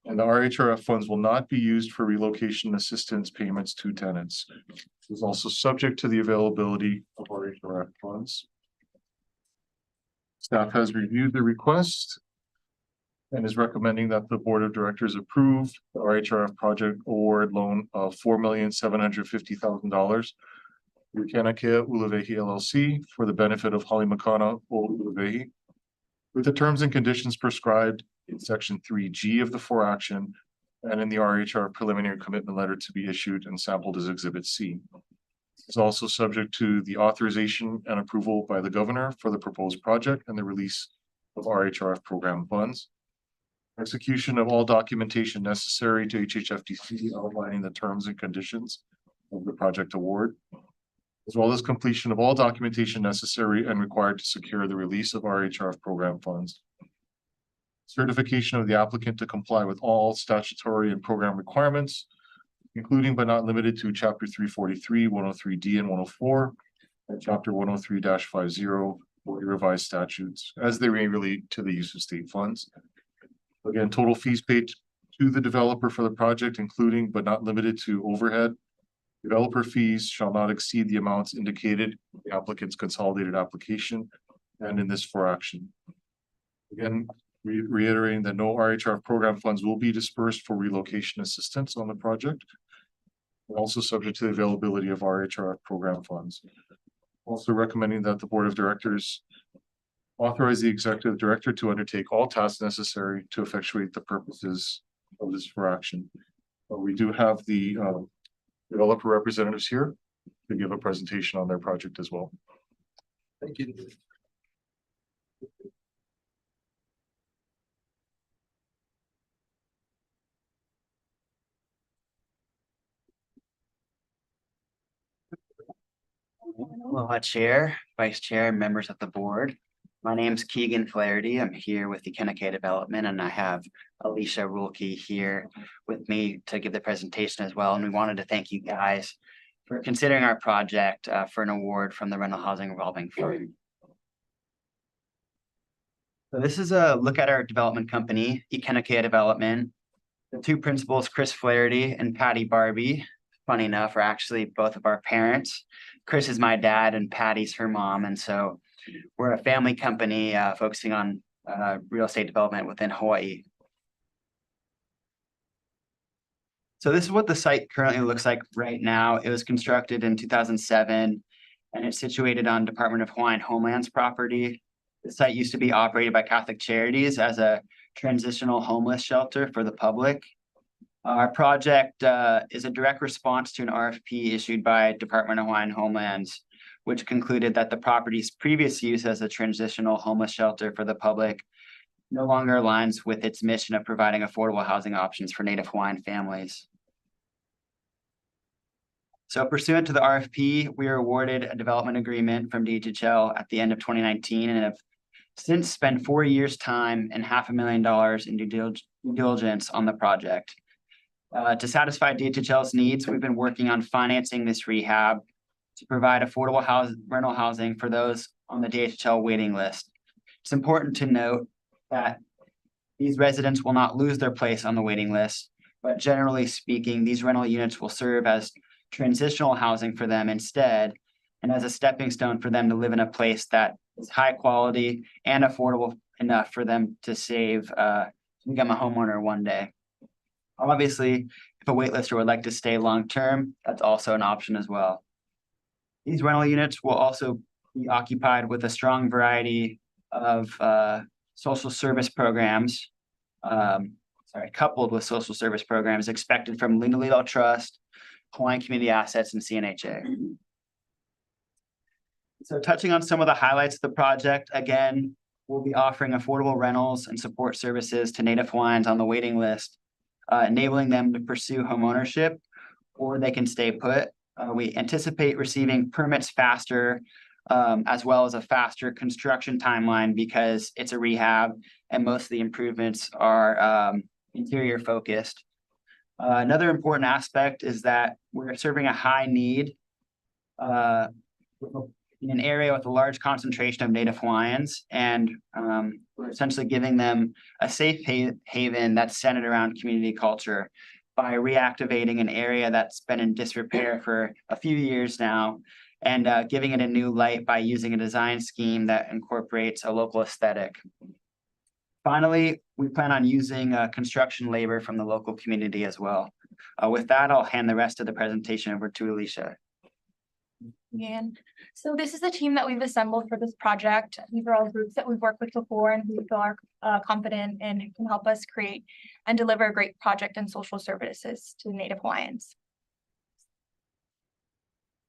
And the RHRF funds will not be used for relocation assistance payments to tenants. This is also subject to the availability of RHRF funds. Staff has reviewed the request and is recommending that the Board of Directors approve the RHRF project award loan of $4,750,000 to Kanakea Uluvehi LLC for the benefit of Halemakana o Uluvehi, with the terms and conditions prescribed in Section 3G of the action and in the RHR preliminary commitment letter to be issued and sampled as Exhibit C. It's also subject to the authorization and approval by the governor for the proposed project and the release of RHRF program funds. Execution of all documentation necessary to HHFDC outlining the terms and conditions of the project award, as well as completion of all documentation necessary and required to secure the release of RHRF program funds. Certification of the applicant to comply with all statutory and program requirements, including but not limited to Chapter 343, 103D, and 104, and Chapter 103-50 for the revised statutes as they may relate to the use of state funds. Again, total fees paid to the developer for the project, including but not limited to overhead. Developer fees shall not exceed the amounts indicated in the applicant's consolidated application and in this action. Again, reiterating that no RHR program funds will be dispersed for relocation assistance on the project. Also subject to the availability of RHR program funds. Also recommending that the Board of Directors authorize the Executive Director to undertake all tasks necessary to effectuate the purposes of this action. We do have the developer representatives here to give a presentation on their project as well. Thank you. Aloha Chair, Vice Chair, members of the board. My name's Keegan Flaherty. I'm here with the Kennecky Development, and I have Alicia Rulke here with me to give the presentation as well. And we wanted to thank you guys for considering our project for an award from the Rental Housing Revolving Fund. So this is a look at our development company, Kennecky Development. The two principals, Chris Flaherty and Patty Barbie, funny enough, are actually both of our parents. Chris is my dad and Patty's her mom. And so we're a family company focusing on real estate development within Hawaii. So this is what the site currently looks like right now. It was constructed in 2007 and it's situated on Department of Hawaiian Homelands property. The site used to be operated by Catholic Charities as a transitional homeless shelter for the public. Our project is a direct response to an RFP issued by Department of Hawaiian Homelands, which concluded that the property's previous use as a transitional homeless shelter for the public no longer aligns with its mission of providing affordable housing options for Native Hawaiian families. So pursuant to the RFP, we were awarded a development agreement from DHHL at the end of 2019 and have since spent 4 years' time and $500,000 in due diligence on the project. To satisfy DHHL's needs, we've been working on financing this rehab to provide affordable rental housing for those on the DHHL waiting list. It's important to note that these residents will not lose their place on the waiting list, but generally speaking, these rental units will serve as transitional housing for them instead, and as a stepping stone for them to live in a place that is high quality and affordable enough for them to save, to become a homeowner one day. Obviously, if a waitlister would like to stay long-term, that's also an option as well. These rental units will also be occupied with a strong variety of social service programs, coupled with social service programs expected from Lena Lidl Trust, Hawaiian Community Assets, and CNHA. So touching on some of the highlights of the project, again, we'll be offering affordable rentals and support services to Native Hawaiians on the waiting list, enabling them to pursue homeownership, or they can stay put. We anticipate receiving permits faster, as well as a faster construction timeline because it's a rehab and most of the improvements are interior focused. Another important aspect is that we're serving a high need in an area with a large concentration of Native Hawaiians, and we're essentially giving them a safe haven that's centered around community culture by reactivating an area that's been in disrepair for a few years now and giving it a new light by using a design scheme that incorporates a local aesthetic. Finally, we plan on using construction labor from the local community as well. With that, I'll hand the rest of the presentation over to Alicia. Again. So this is the team that we've assembled for this project. These are all groups that we've worked with before and who we feel are confident and can help us create and deliver a great project and social services to Native Hawaiians.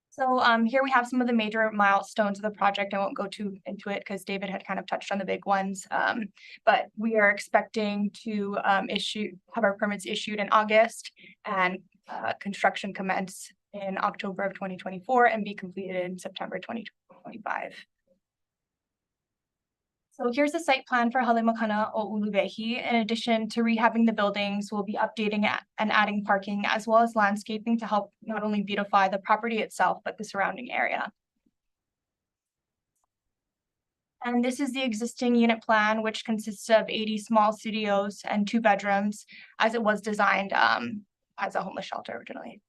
So here we have some of the major milestones of the project. I won't go too into it because David had kind of touched on the big ones. But we are expecting to have our permits issued in August and construction commence in October of 2024 and be completed in September 2025. So here's the site plan for Halemakana o Uluwehi. In addition to rehabbing the buildings, we'll be updating and adding parking as well as landscaping to help not only beautify the property itself, but the surrounding area. And this is the existing unit plan, which consists of 80 small studios and 2 bedrooms as it was designed as a homeless shelter originally.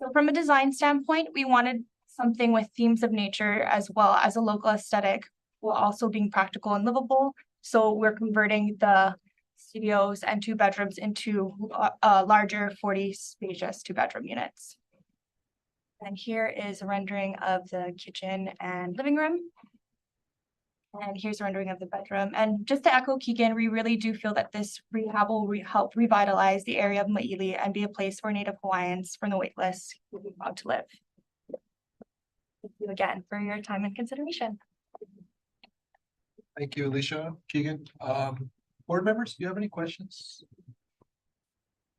So from a design standpoint, we wanted something with themes of nature as well as a local aesthetic, while also being practical and livable. So we're converting the studios and 2 bedrooms into larger 40 spacious 2-bedroom units. And here is a rendering of the kitchen and living room. And here's a rendering of the bedroom. And just to echo Keegan, we really do feel that this rehab will help revitalize the area of Maili and be a place where Native Hawaiians from the waitlist will be proud to live. Thank you again for your time and consideration. Thank you, Alicia, Keegan. Board members, do you have any questions?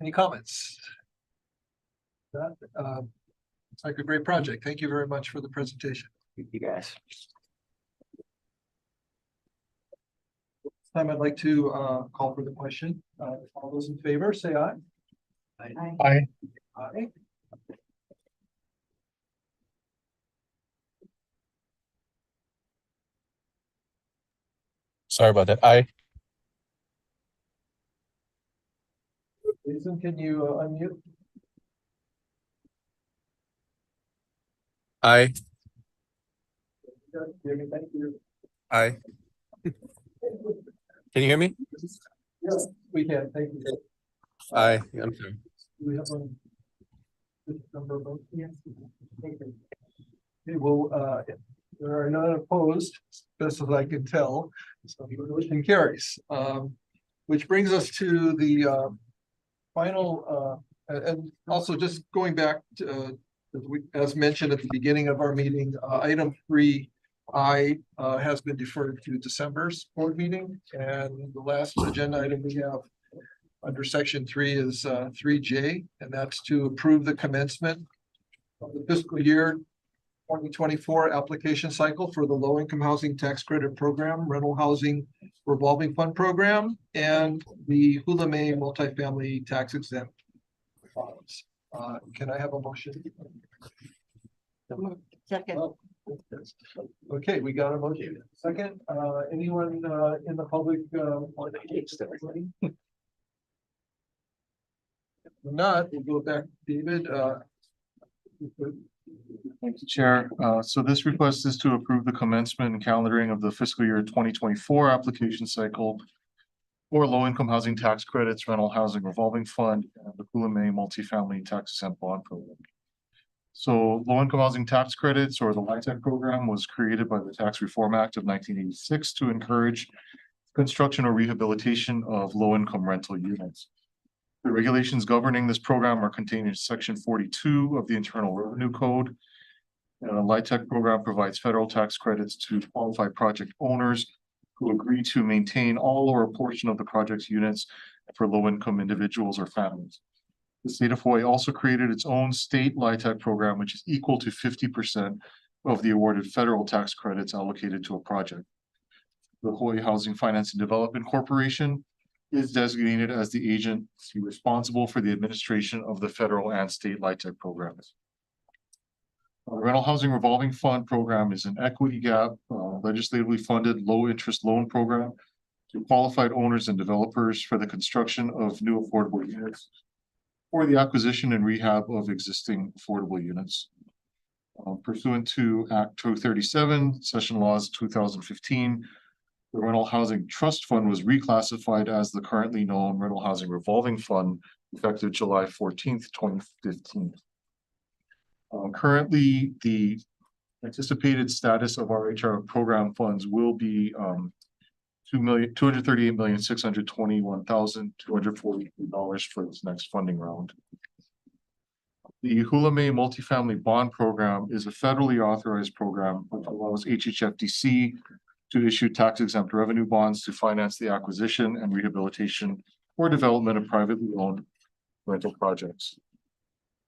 Any comments? It's like a great project. Thank you very much for the presentation. Thank you guys. time, I'd like to call for the question. All those in favor, say aye. Aye. Aye. Sorry about that. Aye. Jason, can you unmute? Aye. Thank you. Aye. Can you hear me? Yes, we can, thank you. Aye. I'm sorry. Do we have one? Number of votes? Yes. Okay, well, there are none opposed, best as I can tell, so the motion carries. Which brings us to the final, and also just going back to, as mentioned at the beginning of our meeting, item 3I has been deferred to December's board meeting, and the last agenda item we have under section 3 is 3J, and that's to approve the commencement of the fiscal year 2024 application cycle for the low-income housing tax credit program, rental housing revolving fund program, and the Hula May multifamily tax exempt funds. Can I have a motion? Second. Oh, okay, we got a motion. Second, anyone in the public? If not, we'll go back, David. Thank you, Chair. So this request is to approve the commencement and calendaring of the fiscal year 2024 application cycle for low-income housing tax credits, rental housing revolving fund, and the Hula May multifamily tax exempt bond program. So low-income housing tax credits, or the LIHTC program, was created by the Tax Reform Act of 1986 to encourage construction or rehabilitation of low-income rental units. The regulations governing this program are contained in Section 42 of the Internal Revenue Code. The LIHTC program provides federal tax credits to qualified project owners who agree to maintain all or a portion of the project's units for low-income individuals or families. The state of Hawaii also created its own state LIHTC program, which is equal to 50% of the awarded federal tax credits allocated to a project. The Hawaii Housing Finance and Development Corporation is designated as the agency responsible for the administration of the federal and state LIHTC programs. The Rental Housing Revolving Fund program is an equity gap, legislatively funded low-interest loan program to qualified owners and developers for the construction of new affordable units or the acquisition and rehab of existing affordable units. Pursuant to Act 237, Session Laws 2015, the Rental Housing Trust Fund was reclassified as the currently known Rental Housing Revolving Fund effective July 14th, 2015. Currently, the anticipated status of our HR program funds will be $238,621,243 for this next funding round. The Hula May multifamily bond program is a federally authorized program which allows HHFDC to issue tax exempt revenue bonds to finance the acquisition and rehabilitation or development of privately owned rental projects.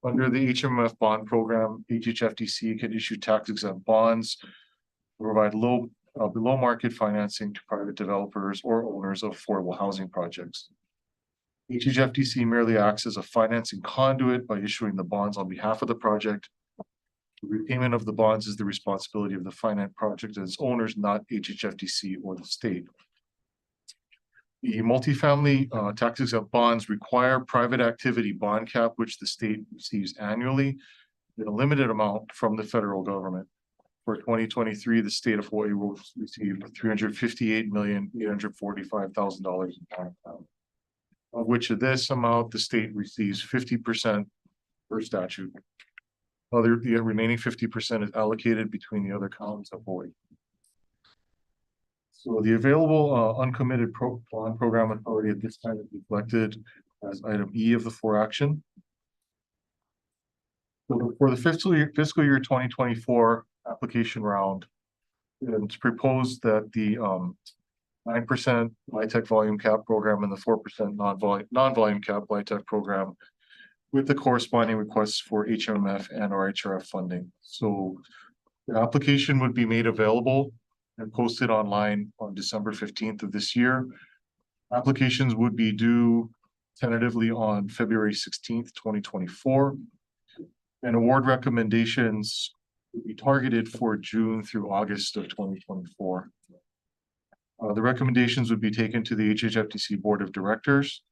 Under the HMF bond program, HHFDC can issue tax exempt bonds to provide below market financing to private developers or owners of affordable housing projects. HHFDC merely acts as a financing conduit by issuing the bonds on behalf of the project. The repayment of the bonds is the responsibility of the finance project and its owners, not HHFDC or the state. The multifamily tax exempt bonds require private activity bond cap, which the state receives annually in a limited amount from the federal government. For 2023, the state of Hawaii will receive $358,845,000 in bond cap, of which of this amount the state receives 50% per statute. The remaining 50% is allocated between the other counties of Hawaii. So the available uncommitted bond program authority at this time is reflected as item E of the 4 action. So for the fiscal year 2024 application round, it's proposed that the 9% LIHTC volume cap program and the 4% non-volume cap LIHTC program with the corresponding requests for HMF and or HRF funding. So the application would be made available and posted online on December 15th of this year. Applications would be due tentatively on February 16th, 2024. And award recommendations will be targeted for June through August of 2024. The recommendations would be taken to the HHFDC Board of Directors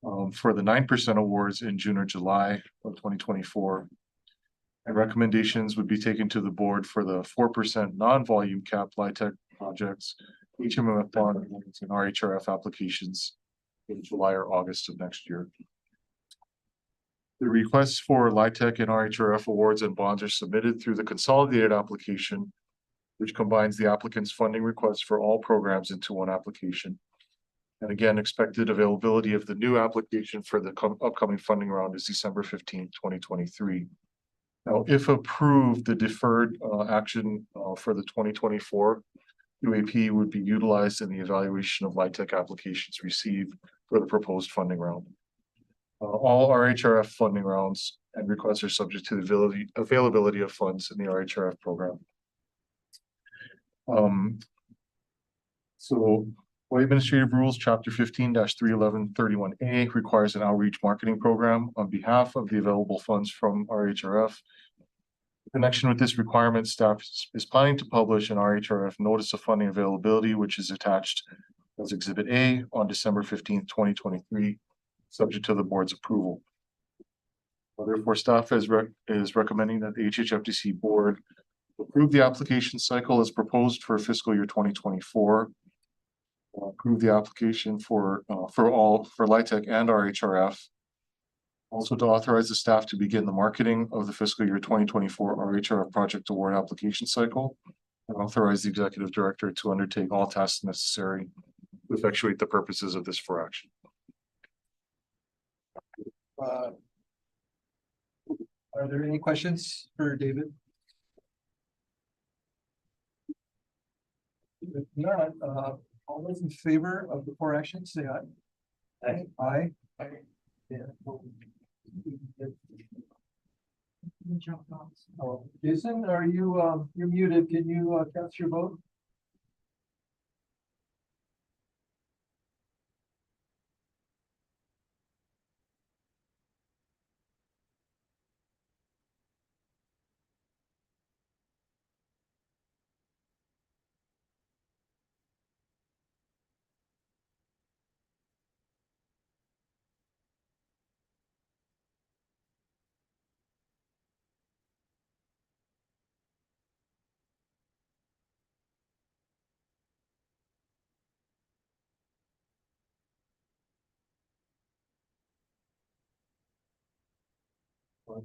for the 9% awards in June or July of 2024. And recommendations would be taken to the board for the 4% non-volume cap LIHTC projects, HMMF bond awards, and RHRF applications in July or August of next year. The requests for LIHTC and RHRF awards and bonds are submitted through the consolidated application, which combines the applicant's funding requests for all programs into one application. And again, expected availability of the new application for the upcoming funding round is December 15th, 2023. Now, if approved, the deferred action for the 2024 UAP would be utilized in the evaluation of LIHTC applications received for the proposed funding round. All RHRF funding rounds and requests are subject to the availability of funds in the RHRF program. So Hawaii Administrative Rules, Chapter 15-31131A requires an outreach marketing program on behalf of the available funds from RHRF. In connection with this requirement, staff is planning to publish an RHRF Notice of Funding Availability, which is attached as Exhibit A on December 15th, 2023, subject to the board's approval. Therefore, staff is recommending that the HHFDC board approve the application cycle as proposed for fiscal year 2024. Approve the application for LIHTC and RHRF. Also to authorize the staff to begin the marketing of the fiscal year 2024 RHRF project award application cycle, and authorize the executive director to undertake all tasks necessary to effectuate the purposes of this for action. Are there any questions for David? If not, all those in favor of the four actions, say aye. Aye. Aye. Yeah. Oh, Jason, are you, you're muted. Can you cast your vote?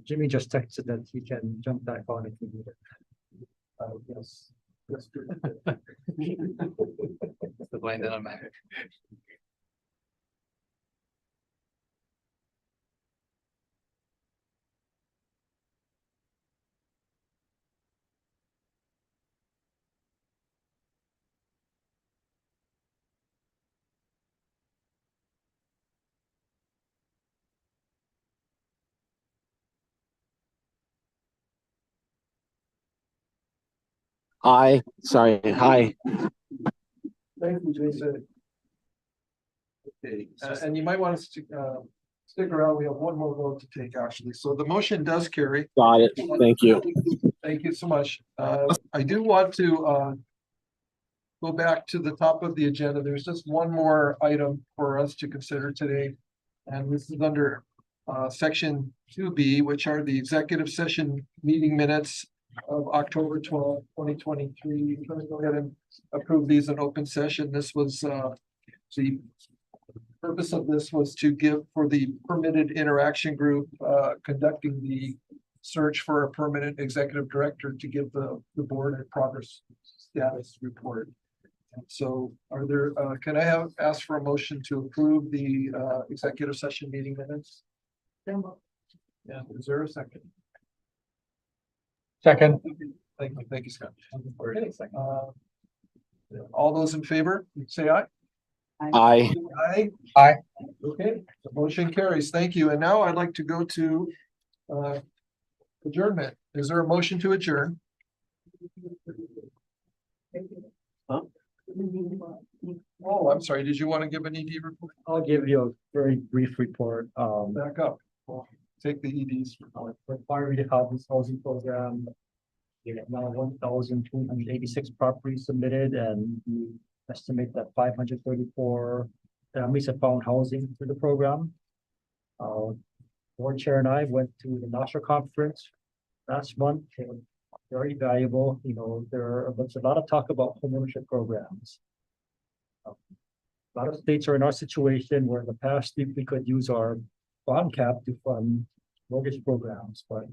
Jimmy just texted that he can jump back on if he need it. Yes. That's good. The blame that I'm at. Aye. Sorry. Hi. Thank you, Jason. Okay, and you might want to stick around. We have one more vote to take, actually. So the motion does carry. Got it. Thank you. Thank you so much. I do want to go back to the top of the agenda. There's just one more item for us to consider today. And this is under section 2B, which are the executive session meeting minutes of October 12th, 2023. I'm going to go ahead and approve these in open session. This was the purpose of this was to give for the permitted interaction group conducting the search for a permanent executive director to give the board a progress status report. So are there, can I ask for a motion to approve the executive session meeting minutes? Yeah, is there a second? Second. Thank you, Scott. All those in favor, say aye. Aye. Aye. Aye. Okay, the motion carries. Thank you. And now I'd like to go to adjournment. Is there a motion to adjourn? Oh, I'm sorry. Did you want to give an ED report? I'll give you a very brief report. Back up. Take the EDs. For fire rated housing program. We have now 1,286 properties submitted, and we estimate that 534 families have found housing through the program. Board chair and I went to the national conference last month. It was very valuable. You know, there's a lot of talk about homeownership programs. A lot of states are in our situation where in the past we could use our bond cap to fund mortgage programs, but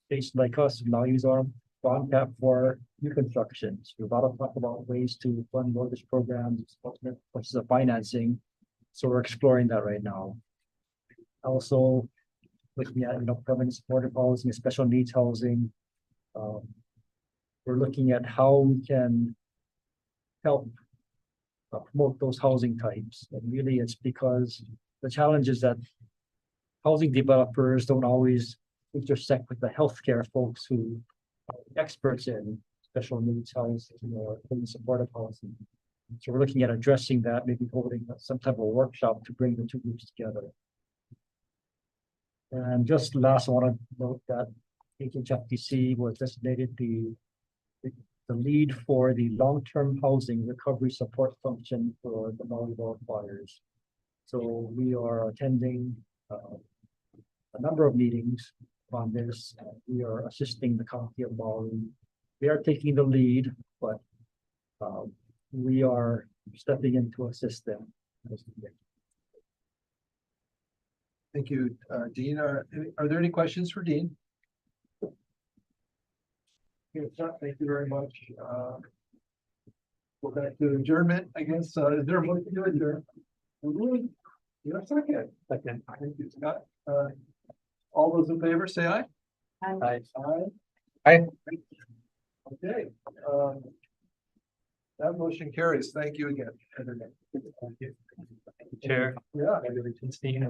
states like us now use our bond cap for new constructions. We've a lot of talk about ways to fund mortgage programs, what's the financing. So we're exploring that right now. Also, looking at, permanent supportive housing, special needs housing. We're looking at how we can help promote those housing types. And really it's because the challenge is that housing developers don't always intersect with the healthcare folks who are experts in special needs housing or supportive housing. So we're looking at addressing that, maybe holding some type of workshop to bring the two groups together. And just last, I want to note that HHFDC was designated the lead for the long-term housing recovery support function for the Maui wildfires. So we are attending a number of meetings on this. We are assisting the county of Maui. They are taking the lead, but we are stepping in to assist them. Thank you, Dean. Are there any questions for Dean? If not, thank you very much. We're back to adjournment, I guess. Is there a motion to adjourn? You're a second. Second. Thank you, Scott. All those in favor, say aye. Aye. Aye. Okay. That motion carries. Thank you again. Chair. Yeah. Steve.